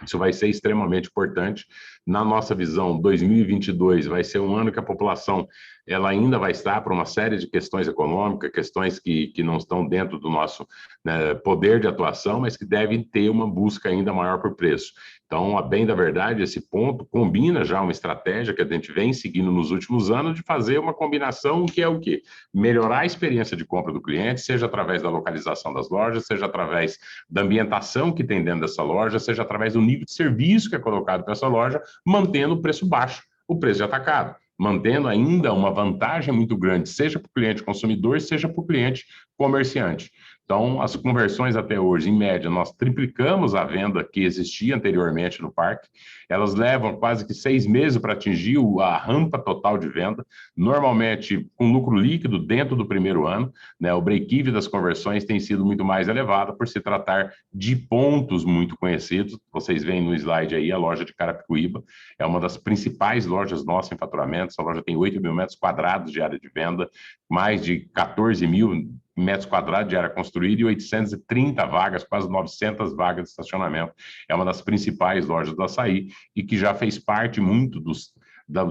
Isso vai ser extremamente importante. Na nossa visão, 2022 vai ser um ano que a população ela ainda vai estar por uma série de questões econômicas, questões que não estão dentro do nosso, né, poder de atuação, mas que devem ter uma busca ainda maior por preço. Então, a bem da verdade, esse ponto combina já uma estratégia que a gente vem seguindo nos últimos anos de fazer uma combinação que é o quê? Melhorar a experiência de compra do cliente, seja através da localização das lojas, seja através da ambientação que tem dentro dessa loja, seja através do nível de serviço que é colocado para essa loja, mantendo o preço baixo, o preço de atacado, mantendo ainda uma vantagem muito grande, seja para o cliente consumidor, seja para o cliente comerciante. Então, as conversões até hoje, em média, nós triplicamos a venda que existia anteriormente no parque. Elas levam quase que 6 meses para atingir a rampa total de venda, normalmente com lucro líquido dentro do primeiro ano, né? O break-even das conversões tem sido muito mais elevado por se tratar de pontos muito conhecidos. Vocês veem no slide aí a loja de Carapicuíba, é uma das principais lojas nossas em faturamento. Essa loja tem 8 mil metros quadrados de área de venda, mais de 14 mil metros quadrados de área construída e 830 vagas, quase 900 vagas de estacionamento. É uma das principais lojas do Assaí e que já fez parte muito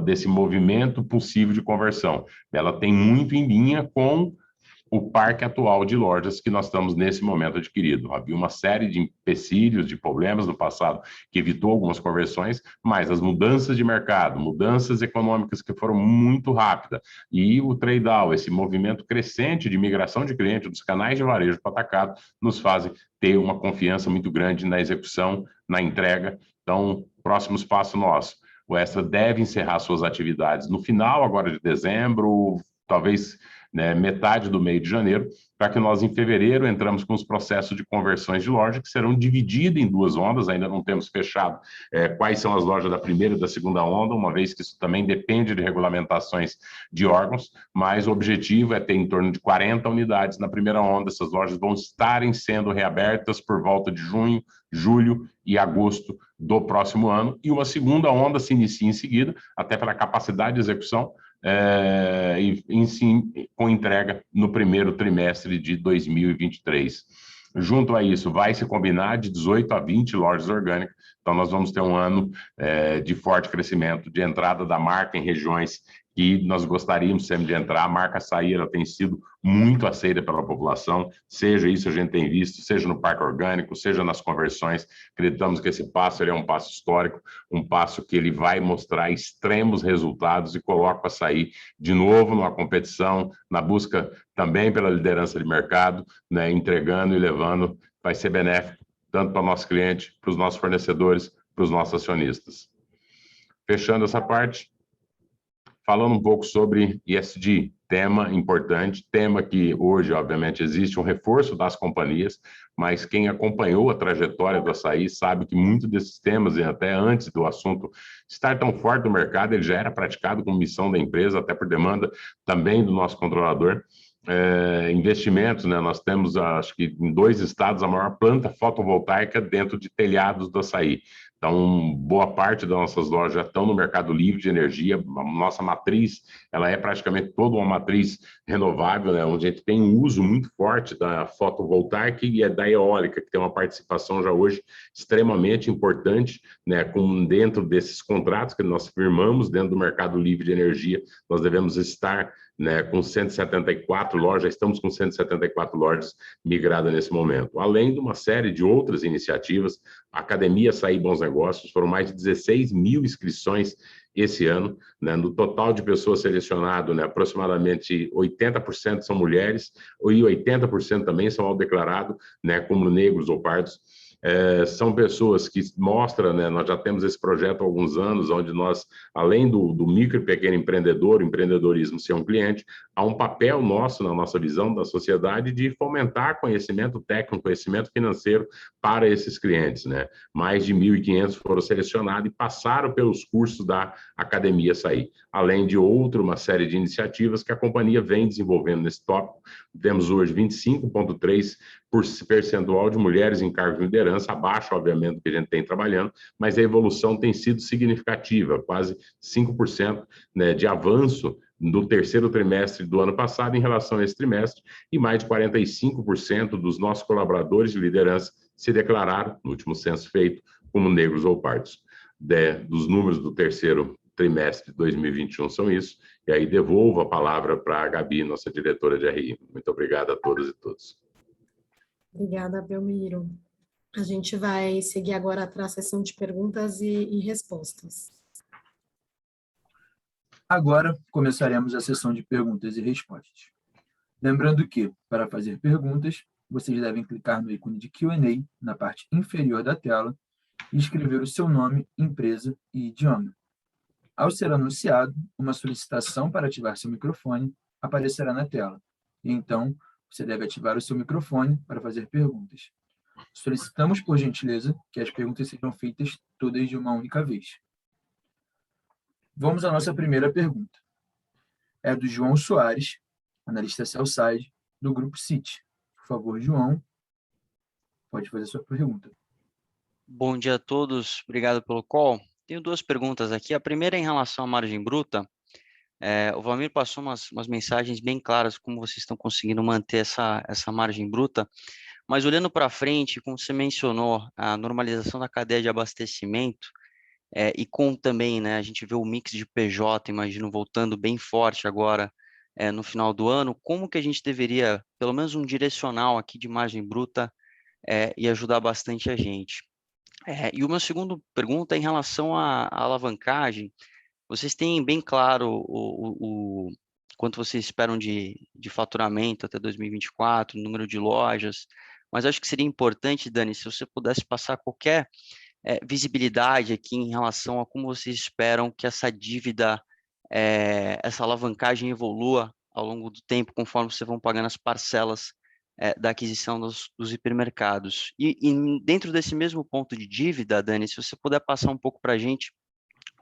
desse movimento possível de conversão. Ela tem muito em linha com o parque atual de lojas que nós estamos nesse momento adquirido. Havia uma série de empecilhos, de problemas no passado que evitou algumas conversões, mas as mudanças de mercado, mudanças econômicas que foram muito rápidas e o trade-down, esse movimento crescente de migração de clientes dos canais de varejo para o atacado, nos fazem ter uma confiança muito grande na execução, na entrega. Então, próximos passos nossos. O Extra deve encerrar suas atividades no final agora de dezembro, talvez, né, metade do mês de janeiro, para que nós, em fevereiro, entramos com os processos de conversões de loja, que serão divididos em 2 ondas. Ainda não temos fechado quais são as lojas da primeira e da segunda onda, uma vez que isso também depende de regulamentações de órgãos, mas o objetivo é ter em torno de 40 unidades na primeira onda. Essas lojas vão estarem sendo reabertas por volta de junho, julho e agosto do próximo ano, e uma segunda onda se inicia em seguida, até pela capacidade de execução, com entrega no primeiro trimestre de 2023. Junto a isso, vai se combinar de 18 a 20 lojas orgânicas, então nós vamos ter um ano de forte crescimento, de entrada da marca em regiões que nós gostaríamos sempre de entrar. A marca Assaí, ela tem sido muito aceita pela população, seja isso a gente tem visto, seja no parque orgânico, seja nas conversões. Acreditamos que esse passo ele é um passo histórico, um passo que ele vai mostrar extremos resultados e coloca o Assaí de novo numa competição, na busca também pela liderança de mercado, né, entregando e levando, vai ser benéfico tanto para o nosso cliente, para os nossos fornecedores, para os nossos acionistas. Fechando essa parte, falando um pouco sobre ESG, tema importante, tema que hoje, obviamente, existe um reforço das companhias, mas quem acompanhou a trajetória do Assaí sabe que muitos desses temas, e até antes do assunto estar tão forte no mercado, ele já era praticado como missão da empresa, até por demanda também do nosso controlador. investimentos, né? Nós temos, acho que em 2 estados, a maior planta fotovoltaica dentro de telhados do Açaí. Então, boa parte das nossas lojas já estão no mercado livre de energia. A nossa matriz, ela é praticamente toda uma matriz renovável, né? Onde a gente tem um uso muito forte da fotovoltaica e da eólica, que tem uma participação já hoje extremamente importante, né? Com dentro desses contratos que nós firmamos dentro do mercado livre de energia, nós devemos estar, né, com 174 lojas, estamos com 174 lojas migradas nesse momento, além de uma série de outras iniciativas. A Academia Açaí Bons Negócios, foram mais de 16 mil inscrições esse ano, né? No total de pessoas selecionadas, né, aproximadamente 80% são mulheres e 80% também são autodeclarados, né, como negros ou pardos. São pessoas que mostram, né, nós já temos esse projeto há alguns anos, onde nós, além do micro e pequeno empreendedor, o empreendedorismo ser um cliente, há um papel nosso, na nossa visão da sociedade, de fomentar conhecimento técnico, conhecimento financeiro para esses clientes, né? Mais de 1.500 foram selecionados e passaram pelos cursos da Academia Açaí, além de uma série de iniciativas que a companhia vem desenvolvendo nesse tópico. Temos hoje 25,3% de mulheres em cargos de liderança, abaixo, obviamente, do que a gente tem trabalhando, mas a evolução tem sido significativa, quase 5%, né, de avanço no terceiro trimestre do ano passado em relação a esse trimestre, e mais de 45% dos nossos colaboradores de liderança se declararam, no último censo feito, como negros ou pardos. Dos números do terceiro trimestre de 2021 são isso, e aí devolvo a palavra para a Gabi, nossa diretora de RI. Muito obrigado a todas e todos. Obrigada, Belmiro. A gente vai seguir agora para a sessão de perguntas e respostas. Agora, começaremos a sessão de perguntas e respostas. Lembrando que, para fazer perguntas, vocês devem clicar no ícone de Q&A na parte inferior da tela e escrever o seu nome, empresa e idioma. Ao ser anunciado, uma solicitação para ativar seu microfone aparecerá na tela. E então, você deve ativar o seu microfone para fazer perguntas. Solicitamos, por gentileza, que as perguntas sejam feitas todas de uma única vez. Vamos à nossa primeira pergunta. É do João Soares, analista sell-side, do Grupo Citi. Por favor, João, pode fazer a sua pergunta. Bom dia a todos, obrigado pelo call. Tenho 2 perguntas aqui. A primeira é em relação à margem bruta. O Valmir passou umas mensagens bem claras como vocês estão conseguindo manter essa margem bruta, mas olhando para frente, como você mencionou, a normalização da cadeia de abastecimento, e com também, né, a gente vê o mix de PJ, imagino, voltando bem forte agora no final do ano, como que a gente deveria, pelo menos um direcional aqui de margem bruta, e ajudar bastante a gente. E uma segunda pergunta é em relação à alavancagem. Vocês têm bem claro o quanto vocês esperam de faturamento até 2024, número de lojas, mas acho que seria importante, Dani, se você pudesse passar qualquer visibilidade aqui em relação a como vocês esperam que essa dívida, essa alavancagem evolua ao longo do tempo, conforme vocês vão pagando as parcelas da aquisição dos hipermercados. E dentro desse mesmo ponto de dívida, Dani, se você puder passar um pouco para a gente,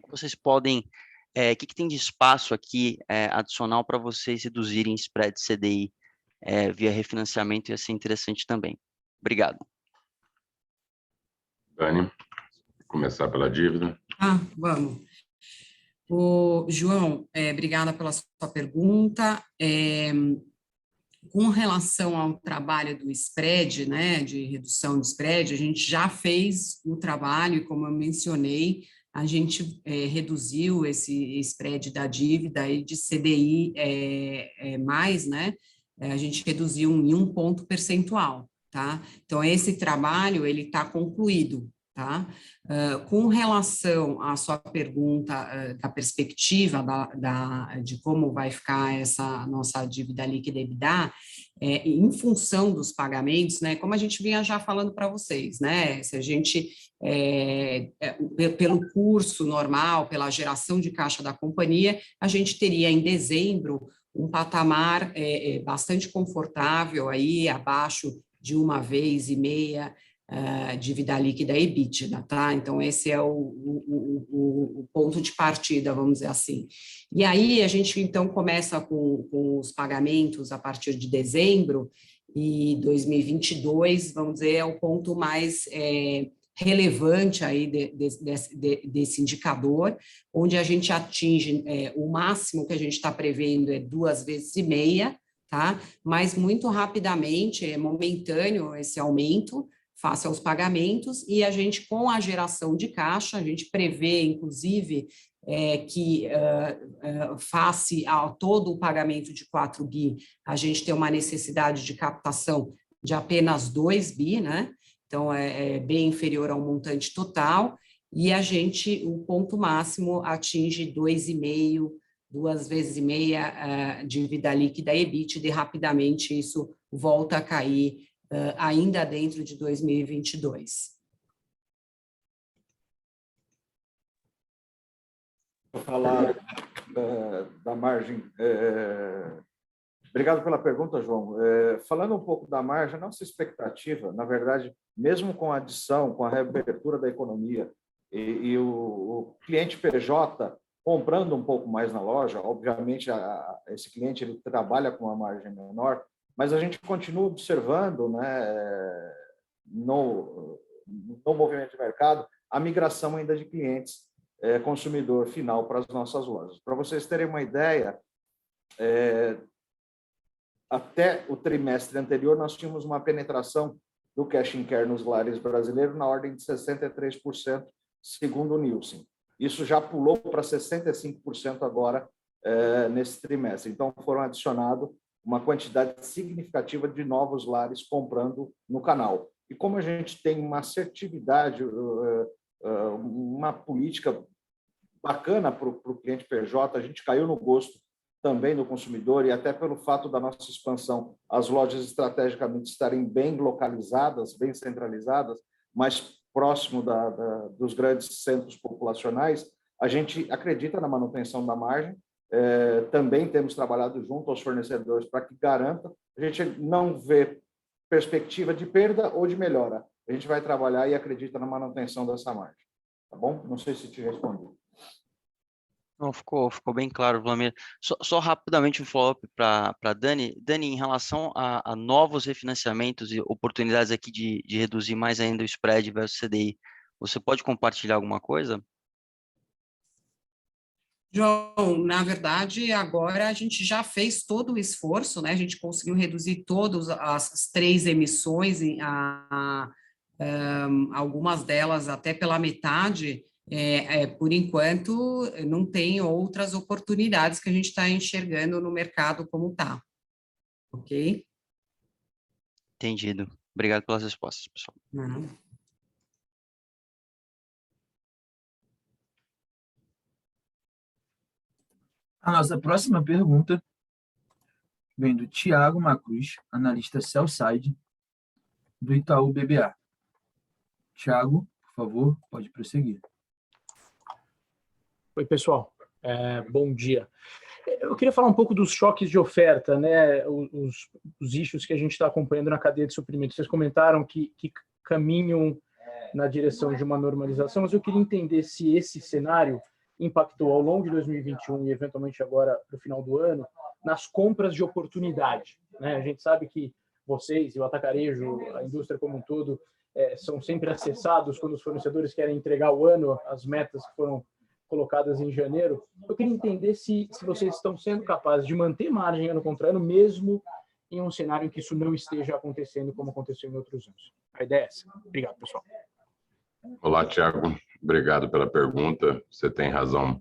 vocês podem, o que tem de espaço aqui adicional para vocês reduzirem spread CDI via refinanciamento, ia ser interessante também. Obrigado. Dani, começar pela dívida. Vamos. João, obrigada pela sua pergunta. Com relação ao trabalho do spread, né, de redução de spread, a gente já fez o trabalho e, como eu mencionei, a gente reduziu esse spread da dívida aí de CDI mais, né, a gente reduziu em 1 ponto percentual, tá? Então, esse trabalho, ele está concluído, tá? Com relação à sua pergunta da perspectiva de como vai ficar essa nossa dívida líquida EBITDA, em função dos pagamentos, né, como a gente vinha já falando para vocês, né, se a gente, pelo curso normal, pela geração de caixa da companhia, a gente teria em dezembro um patamar bastante confortável, aí abaixo de 1,5 vezes dívida líquida EBITDA, tá? Então, esse é o ponto de partida, vamos dizer assim. E aí, a gente, então, começa com os pagamentos a partir de dezembro, e 2022, vamos dizer, é o ponto mais relevante aí desse indicador, onde a gente atinge o máximo que a gente está prevendo é 2,5 vezes, tá? Mas muito rapidamente, é momentâneo esse aumento face aos pagamentos, e a gente, com a geração de caixa, a gente prevê, inclusive, que face a todo o pagamento de 4 bi, a gente tem uma necessidade de captação de apenas 2 bi, né? Então, é bem inferior ao montante total, e a gente, o ponto máximo, atinge 2,5, 2,5 vezes dívida líquida EBITDA, e rapidamente isso volta a cair ainda dentro de 2022. Vou falar da margem. Obrigado pela pergunta, João. Falando um pouco da margem, a nossa expectativa, na verdade, mesmo com a adição, com a reabertura da economia e o cliente PJ comprando um pouco mais na loja, obviamente esse cliente ele trabalha com uma margem menor, mas a gente continua observando, né, no movimento de mercado, a migração ainda de clientes consumidor final para as nossas lojas. Para vocês terem uma ideia, até o trimestre anterior, nós tínhamos uma penetração do cash and carry nos lares brasileiros na ordem de 63%, segundo o Nielsen. Isso já pulou para 65% agora, nesse trimestre. Então, foram adicionados uma quantidade significativa de novos lares comprando no canal. E como a gente tem uma assertividade, uma política bacana para o cliente PJ, a gente caiu no gosto também do consumidor, e até pelo fato da nossa expansão, as lojas estrategicamente estarem bem localizadas, bem centralizadas, mais próximo dos grandes centros populacionais, a gente acredita na manutenção da margem. Também temos trabalhado junto aos fornecedores para que garanta. A gente não vê perspectiva de perda ou de melhora. A gente vai trabalhar e acredita na manutenção dessa margem. Tá bom? Não sei se te respondi. Não, ficou bem claro, Wlamir. Só rapidamente um follow-up para Dani. Dani, em relação a novos refinanciamentos e oportunidades aqui de reduzir mais ainda o spread versus CDI, você pode compartilhar alguma coisa? João, na verdade, agora a gente já fez todo o esforço, né? A gente conseguiu reduzir todas as 3 emissões, algumas delas até pela metade. Por enquanto, não tem outras oportunidades que a gente está enxergando no mercado como está. Ok? Entendido. Obrigado pelas respostas, pessoal. Não. A nossa próxima pergunta vem do Thiago Macruz, analista sell-side do Itaú BBA. Thiago, por favor, pode prosseguir. Oi, pessoal. Bom dia. Eu queria falar um pouco dos choques de oferta, né? Os issues que a gente está acompanhando na cadeia de suprimentos. Vocês comentaram que caminham na direção de uma normalização, mas eu queria entender se esse cenário impactou ao longo de 2021 e eventualmente agora para o final do ano nas compras de oportunidade, né? A gente sabe que vocês e o atacarejo, a indústria como um todo, são sempre acessados quando os fornecedores querem entregar o ano, as metas que foram colocadas em janeiro. Eu queria entender se vocês estão sendo capazes de manter margem ano contra ano, mesmo em um cenário em que isso não esteja acontecendo como aconteceu em outros anos. A ideia é essa. Obrigado, pessoal. Olá, Thiago. Obrigado pela pergunta. Você tem razão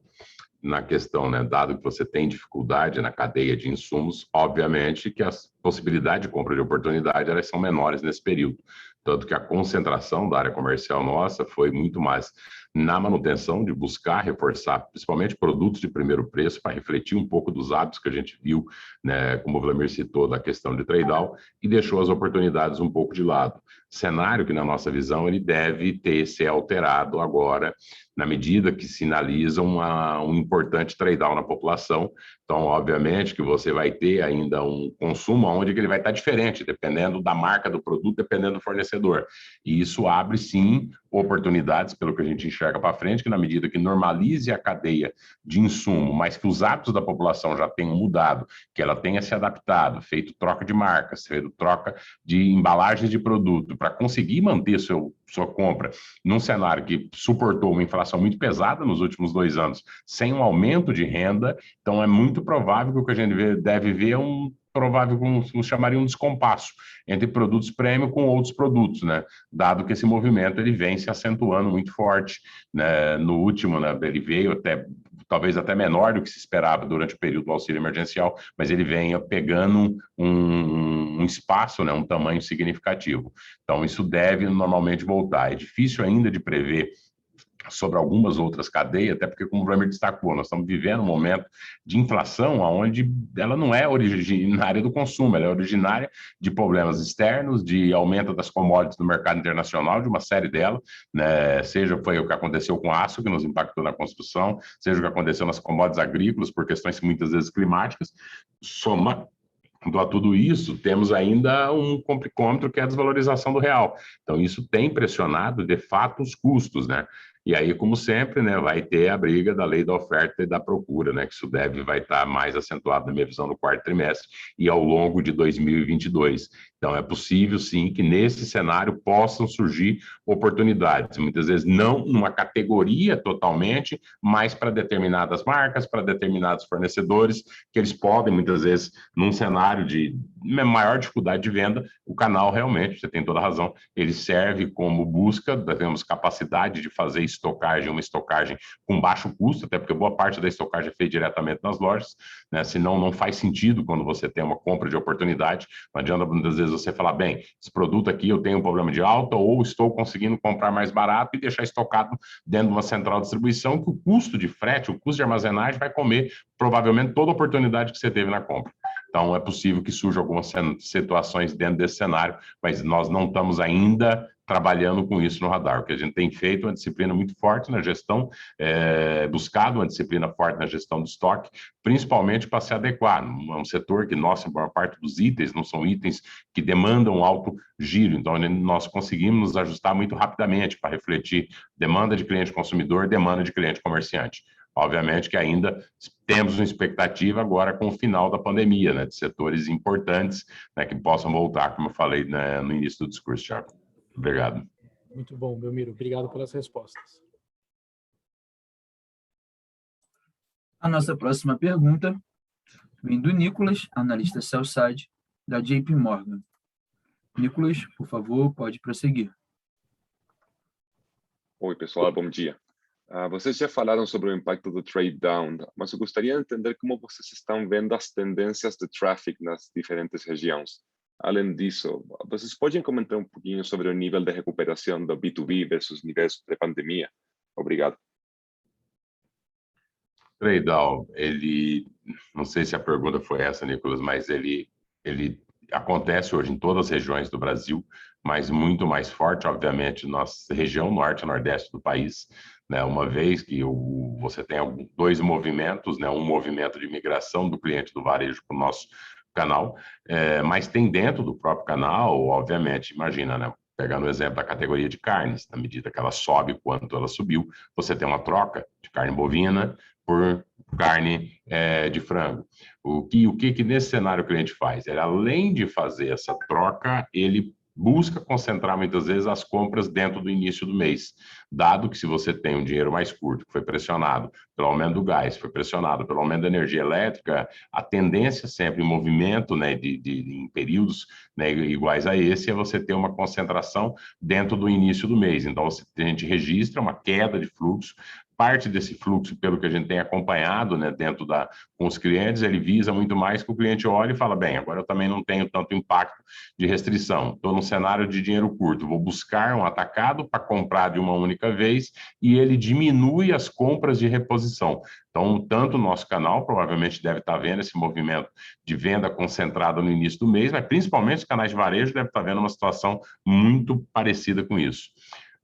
na questão, né? Dado que você tem dificuldade na cadeia de insumos, obviamente que as possibilidades de compra de oportunidade elas são menores nesse período. Tanto que a concentração da área comercial nossa foi muito mais na manutenção, de buscar reforçar, principalmente produtos de primeiro preço, para refletir um pouco dos hábitos que a gente viu, né, como o Wlamir citou, da questão de trade-down, e deixou as oportunidades um pouco de lado. Cenário que, na nossa visão, ele deve ser alterado agora, na medida que sinaliza um importante trade-down na população. Então, obviamente, que você vai ter ainda um consumo onde ele vai estar diferente, dependendo da marca do produto, dependendo do fornecedor. E isso abre, sim, oportunidades, pelo que a gente enxerga para frente, que na medida que normalize a cadeia de insumo, mas que os hábitos da população já tenham mudado, que ela tenha se adaptado, feito troca de marcas, feito troca de embalagens de produto, para conseguir manter sua compra num cenário que suportou uma inflação muito pesada nos últimos 2 anos, sem um aumento de renda. Então, é muito provável que o que a gente deve ver é como chamaria um descompasso entre produtos premium com outros produtos, né? Dado que esse movimento ele vem se acentuando muito forte, né? No último, né, ele veio talvez até menor do que se esperava durante o período do auxílio emergencial, mas ele vem pegando um espaço, né, um tamanho significativo. Então, isso deve normalmente voltar. É difícil ainda de prever sobre algumas outras cadeias, até porque, como o Wlamir destacou, nós estamos vivendo um momento de inflação onde ela não é originária do consumo, ela é originária de problemas externos, de aumento das commodities no mercado internacional, de uma série delas, né? Foi o que aconteceu com o aço, que nos impactou na construção, seja o que aconteceu nas commodities agrícolas, por questões muitas vezes climáticas. A tudo isso, temos ainda um complicômetro que é a desvalorização do real. Então, isso tem pressionado, de fato, os custos, né? E aí, como sempre, né, vai ter a briga da lei da oferta e da procura, né, que isso vai estar mais acentuado na minha visão no 4º trimestre e ao longo de 2022. Então, é possível, sim, que nesse cenário possam surgir oportunidades, muitas vezes não numa categoria totalmente, mas para determinadas marcas, para determinados fornecedores, que eles podem, muitas vezes, num cenário de maior dificuldade de venda, o canal realmente, você tem toda a razão, ele serve como busca, temos capacidade de fazer uma estocagem com baixo custo, até porque boa parte da estocagem é feita diretamente nas lojas, né? Senão não faz sentido quando você tem uma compra de oportunidade. Não adianta muitas vezes você falar, bem, esse produto aqui eu tenho um problema de alta ou estou conseguindo comprar mais barato e deixar estocado dentro de uma central de distribuição, que o custo de frete, o custo de armazenagem vai comer provavelmente toda a oportunidade que você teve na compra. Então, é possível que surjam algumas situações dentro desse cenário, mas nós não estamos ainda trabalhando com isso no radar. O que a gente tem feito é uma disciplina muito forte na gestão, buscado uma disciplina forte na gestão do estoque, principalmente para se adequar. É um setor que, nossa, a maior parte dos itens não são itens que demandam alto giro, então nós conseguimos nos ajustar muito rapidamente para refletir demanda de cliente consumidor, demanda de cliente comerciante. Obviamente que ainda temos uma expectativa agora com o final da pandemia, né, de setores importantes, né, que possam voltar, como eu falei, né, no início do discurso, Thiago. Obrigado. Muito bom, Belmiro. Obrigado pelas respostas. A nossa próxima pergunta vem do Nicolas, analista sell-side da JP Morgan. Nicolas, por favor, pode prosseguir. Oi, pessoal, bom dia. Vocês já falaram sobre o impacto do trade down, mas eu gostaria de entender como vocês estão vendo as tendências de traffic nas diferentes regiões. Além disso, vocês podem comentar um pouquinho sobre o nível de recuperação do B2B versus níveis pré-pandemia? Obrigado. Trade down, não sei se a pergunta foi essa, Nicolas, mas ele acontece hoje em todas as regiões do Brasil, mas muito mais forte, obviamente, na região norte e nordeste do país, né? Uma vez que você tem 2 movimentos, né? Um movimento de migração do cliente do varejo para o nosso canal, mas tem dentro do próprio canal, obviamente, imagina, né? Pegando o exemplo da categoria de carnes, na medida que ela sobe quanto ela subiu, você tem uma troca de carne bovina por carne de frango. O que nesse cenário o cliente faz? Ele, além de fazer essa troca, ele busca concentrar muitas vezes as compras dentro do início do mês, dado que se você tem um dinheiro mais curto, que foi pressionado pelo aumento do gás, foi pressionado pelo aumento da energia elétrica, a tendência sempre em movimento, né, em períodos, né, iguais a esse, é você ter uma concentração dentro do início do mês. Então, a gente registra uma queda de fluxo parte desse fluxo, pelo que a gente tem acompanhado, né, dentro com os clientes, ele visa muito mais que o cliente olhe e fala, bem, agora eu também não tenho tanto impacto de restrição, estou num cenário de dinheiro curto, vou buscar um atacado para comprar de uma única vez e ele diminui as compras de reposição. Então, tanto o nosso canal provavelmente deve estar vendo esse movimento de venda concentrada no início do mês, mas principalmente os canais de varejo devem estar vendo uma situação muito parecida com isso.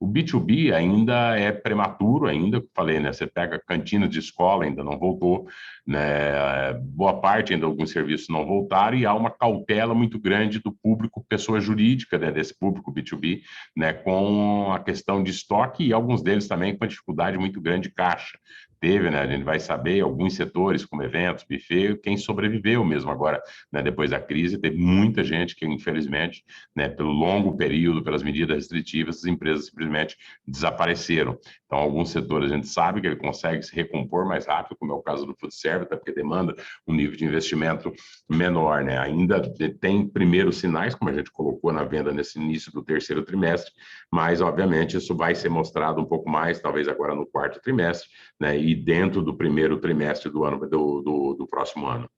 O B2B ainda é prematuro, ainda, falei, né? Você pega cantina de escola, ainda não voltou, né? Boa parte ainda alguns serviços não voltaram e há uma cautela muito grande do público, pessoa jurídica, né, desse público B2B, né, com a questão de estoque e alguns deles também com a dificuldade muito grande de caixa. Teve, né? A gente vai saber, alguns setores, como eventos, buffet, quem sobreviveu mesmo agora, né, depois da crise, teve muita gente que, infelizmente, né, pelo longo período, pelas medidas restritivas, as empresas simplesmente desapareceram. Então, alguns setores a gente sabe que ele consegue se recompor mais rápido, como é o caso do food service, até porque demanda um nível de investimento menor, né? Ainda tem primeiros sinais, como a gente colocou na venda nesse início do terceiro trimestre, mas, obviamente, isso vai ser mostrado um pouco mais, talvez agora no quarto trimestre, né, e dentro do primeiro trimestre do ano do próximo ano.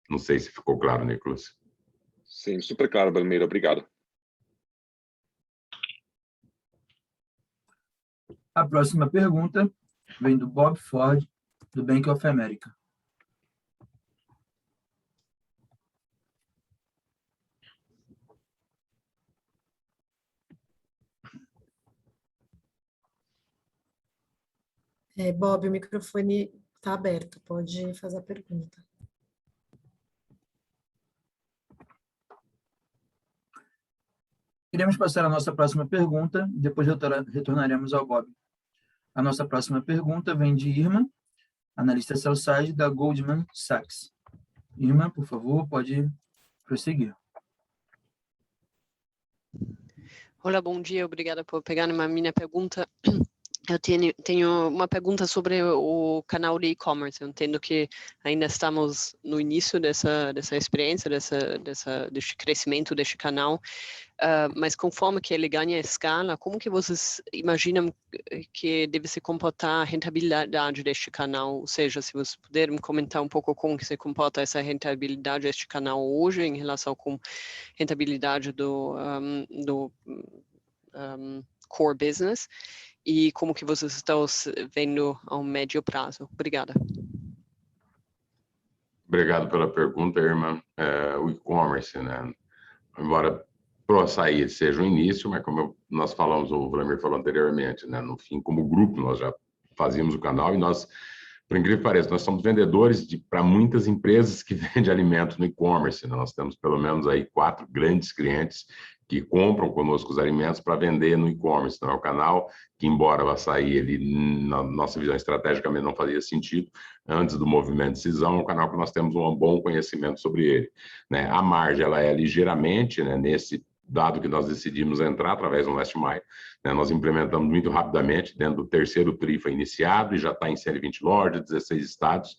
Não sei se ficou claro, Nicolas. Sim, super claro, Belmiro. Obrigado. A próxima pergunta vem do Bob Ford, do Bank of America. Bob, o microfone está aberto, pode fazer a pergunta. Iremos passar a nossa próxima pergunta, depois retornaremos ao Bob. A nossa próxima pergunta vem de Irma, analista sell-side da Goldman Sachs. Irma, por favor, pode prosseguir. Olá, bom dia, obrigada por pegar uma minha pergunta. Eu tenho uma pergunta sobre o canal de e-commerce. Eu entendo que ainda estamos no início dessa experiência, desse crescimento deste canal, mas conforme que ele ganha escala, como que vocês imaginam que deve se comportar a rentabilidade deste canal? Ou seja, se vocês puderem comentar um pouco como que se comporta essa rentabilidade deste canal hoje em relação com rentabilidade do core business, e como que vocês estão vendo ao médio prazo? Obrigada. Obrigado pela pergunta, irmã. O e-commerce, né? Embora para o açaí seja o início, mas como nós falamos, o Vladimir falou anteriormente, né? No fim, como grupo, nós já fazíamos o canal e nós, por incrível que pareça, nós somos vendedores para muitas empresas que vendem alimentos no e-commerce, né? Nós temos pelo menos aí 4 grandes clientes que compram conosco os alimentos para vender no e-commerce. Então, é o canal que, embora o açaí, ele, na nossa visão estrategicamente, não fazia sentido antes do movimento de cisão, é um canal que nós temos um bom conhecimento sobre ele, né? A margem, ela é ligeiramente, né, nesse dado que nós decidimos entrar através do Last Mile, né, nós implementamos muito rapidamente, dentro do terceiro TRI foi iniciado e já está em 120 lojas, 16 estados,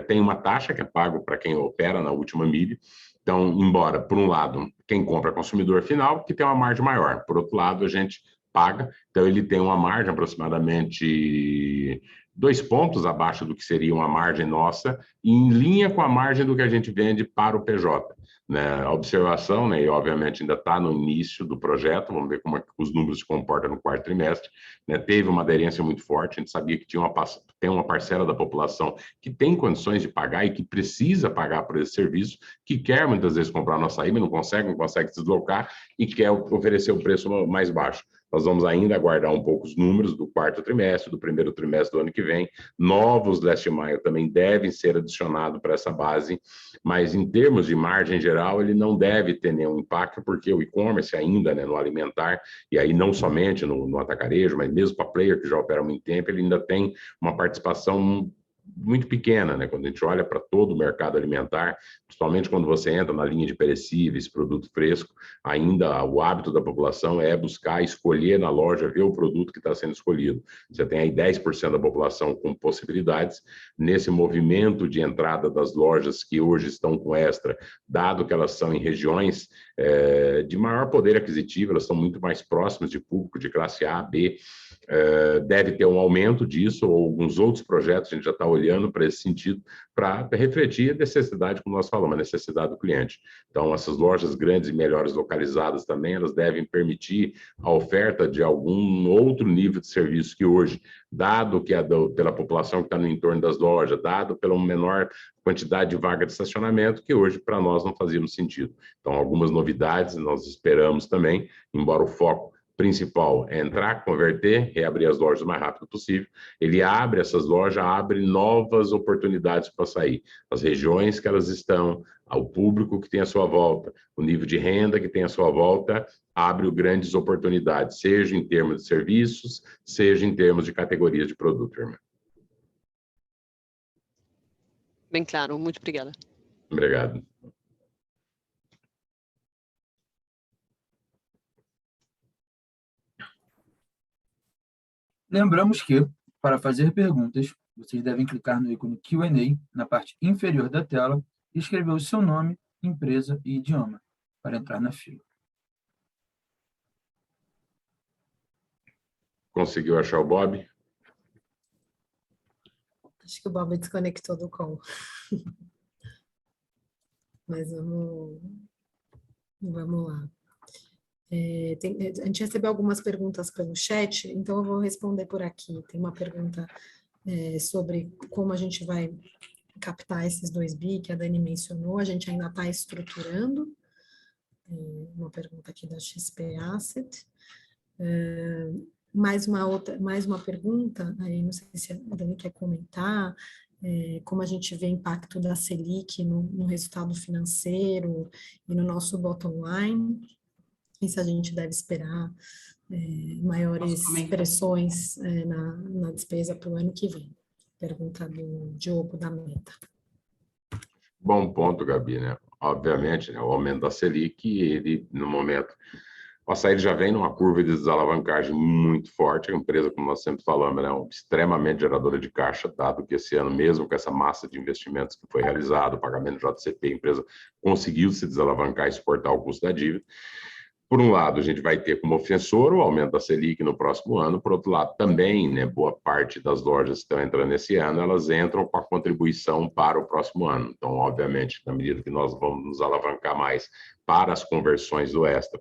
tem uma taxa que é pago para quem opera na última milha. Então, embora, por um lado, quem compra é consumidor final, que tem uma margem maior. Por outro lado, a gente paga, então ele tem uma margem aproximadamente 2 pontos abaixo do que seria uma margem nossa, em linha com a margem do que a gente vende para o PJ. Né? A observação, né, e obviamente ainda está no início do projeto, vamos ver como é que os números se comportam no quarto trimestre, né? Teve uma aderência muito forte, a gente sabia que tem uma parcela da população que tem condições de pagar e que precisa pagar por esse serviço, que quer muitas vezes comprar no açaí, mas não consegue se deslocar e quer oferecer o preço mais baixo. Nós vamos ainda aguardar um pouco os números do quarto trimestre, do primeiro trimestre do ano que vem. Novos Last Mile também devem ser adicionados para essa base, mas em termos de margem geral, ele não deve ter nenhum impacto, porque o e-commerce ainda, né, no alimentar, e aí não somente no atacarejo, mas mesmo para player que já opera há muito tempo, ele ainda tem uma participação muito pequena, né? Quando a gente olha para todo o mercado alimentar, principalmente quando você entra na linha de perecíveis, produto fresco, ainda o hábito da população é buscar escolher na loja, ver o produto que está sendo escolhido. Você tem aí 10% da população com possibilidades. Nesse movimento de entrada das lojas que hoje estão com extra, dado que elas são em regiões de maior poder aquisitivo, elas são muito mais próximas de público de classe A, B, deve ter um aumento disso, ou alguns outros projetos, a gente já está olhando para esse sentido, para refletir a necessidade, como nós falamos, a necessidade do cliente. Então, essas lojas grandes e melhores localizadas também, elas devem permitir a oferta de algum outro nível de serviço que hoje, dado que pela população que está no entorno das lojas, dado pela menor quantidade de vaga de estacionamento, que hoje para nós não fazia sentido. Então, algumas novidades nós esperamos também, embora o foco principal é entrar, converter, reabrir as lojas o mais rápido possível. Ele abre essas lojas, abre novas oportunidades para sair. As regiões que elas estão, ao público que tem à sua volta, o nível de renda que tem à sua volta, abre grandes oportunidades, seja em termos de serviços, seja em termos de categorias de produto, irmã. Bem claro, muito obrigada. Obrigado. Lembramos que, para fazer perguntas, vocês devem clicar no ícone Q&A na parte inferior da tela e escrever o seu nome, empresa e idioma para entrar na fila. Conseguiu achar o Bob? Acho que o Bob desconectou do call. Mas vamos lá. A gente recebeu algumas perguntas pelo chat, então eu vou responder por aqui. Tem uma pergunta sobre como a gente vai captar esses 2 bi que a Dani mencionou, a gente ainda está estruturando. Uma pergunta aqui da XP Asset. Mais uma pergunta, aí não sei se a Dani quer comentar, como a gente vê o impacto da Selic no resultado financeiro e no nosso bottom line, e se a gente deve esperar maiores pressões na despesa para o ano que vem. Pergunta do Diogo da Meta. Bom ponto, Gabi, né? Obviamente, né, o aumento da Selic, ele, no momento, o açaí já vem numa curva de desalavancagem muito forte. A empresa, como nós sempre falamos, é extremamente geradora de caixa, dado que esse ano, mesmo com essa massa de investimentos que foi realizado, o pagamento do JCP, a empresa conseguiu se desalavancar e suportar o custo da dívida. Por um lado, a gente vai ter como ofensor o aumento da Selic no próximo ano. Por outro lado, também, né, boa parte das lojas que estão entrando esse ano, elas entram com a contribuição para o próximo ano. Então, obviamente, na medida que nós vamos nos alavancar mais para as conversões do Extra,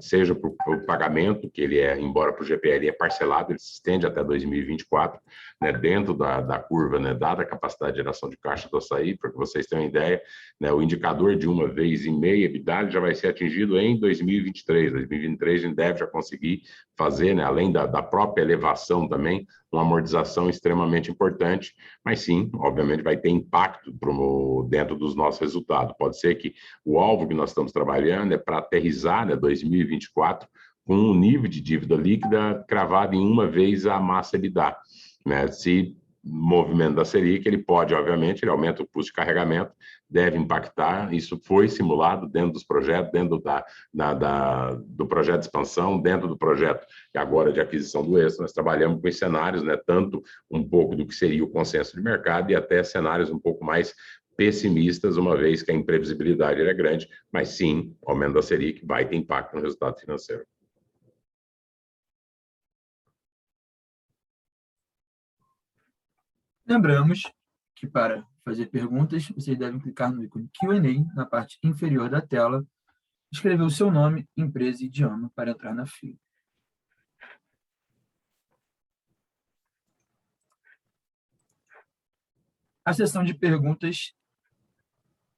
seja para o pagamento, que ele embora para o GPL é parcelado, ele se estende até 2024, né, dentro da curva, né, dada a capacidade de geração de caixa do açaí, para que vocês tenham uma ideia, né, o indicador de 1,5 vezes EBITDA já vai ser atingido em 2023. 2023 a gente deve já conseguir fazer, né, além da própria elevação também, uma amortização extremamente importante, mas sim, obviamente, vai ter impacto dentro dos nossos resultados. Pode ser que o alvo que nós estamos trabalhando é para aterrissar, né, 2024 com um nível de dívida líquida cravado em 1 vez a massa EBITDA, né? Se movimento da Selic, ele pode, obviamente, ele aumenta o custo de carregamento, deve impactar, isso foi simulado dentro dos projetos, dentro do projeto de expansão, dentro do projeto agora de aquisição do Extra, nós trabalhamos com esses cenários, né, tanto um pouco do que seria o consenso de mercado e até cenários um pouco mais pessimistas, uma vez que a imprevisibilidade é grande, mas sim, o aumento da Selic vai ter impacto no resultado financeiro. Lembramos que, para fazer perguntas, vocês devem clicar no ícone Q&A na parte inferior da tela, escrever o seu nome, empresa e idioma para entrar na fila. A sessão de perguntas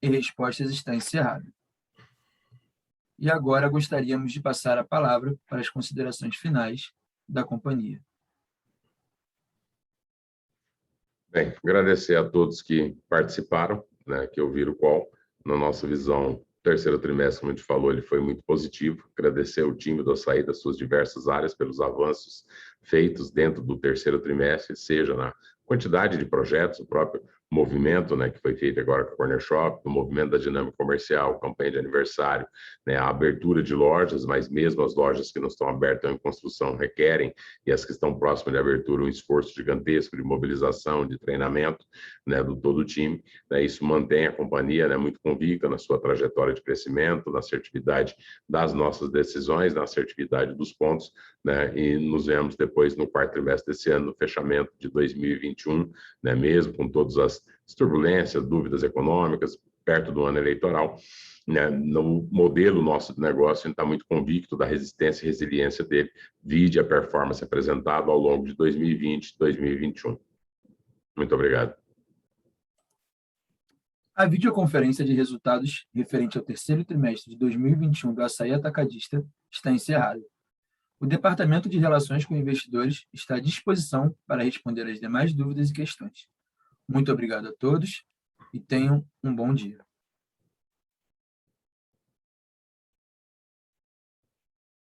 e respostas está encerrada. E agora gostaríamos de passar a palavra para as considerações finais da companhia. Bem, agradecer a todos que participaram, né, que ouviram o call. Na nossa visão, o terceiro trimestre, como a gente falou, ele foi muito positivo. Agradecer ao time do Açaí das suas diversas áreas pelos avanços feitos dentro do terceiro trimestre, seja na quantidade de projetos, o próprio movimento, né, que foi feito agora com a Corner Shop, o movimento da dinâmica comercial, campanha de aniversário, né, a abertura de lojas, mas mesmo as lojas que não estão abertas ou em construção requerem, e as que estão próximas de abertura, um esforço gigantesco de mobilização, de treinamento, né, do todo o time. Né, isso mantém a companhia, né, muito convicta na sua trajetória de crescimento, na assertividade das nossas decisões, na assertividade dos pontos, né, e nos vemos depois no quarto trimestre desse ano, no fechamento de 2021, né, mesmo com todas as turbulências, dúvidas econômicas, perto do ano eleitoral, né, no modelo nosso de negócio, a gente está muito convicto da resistência e resiliência dele, vide a performance apresentada ao longo de 2020 e 2021. Muito obrigado. A videoconferência de resultados referente ao terceiro trimestre de 2021 do Assaí Atacadista está encerrada. O Departamento de Relações com Investidores está à disposição para responder as demais dúvidas e questões. Muito obrigado a todos e tenham um bom dia.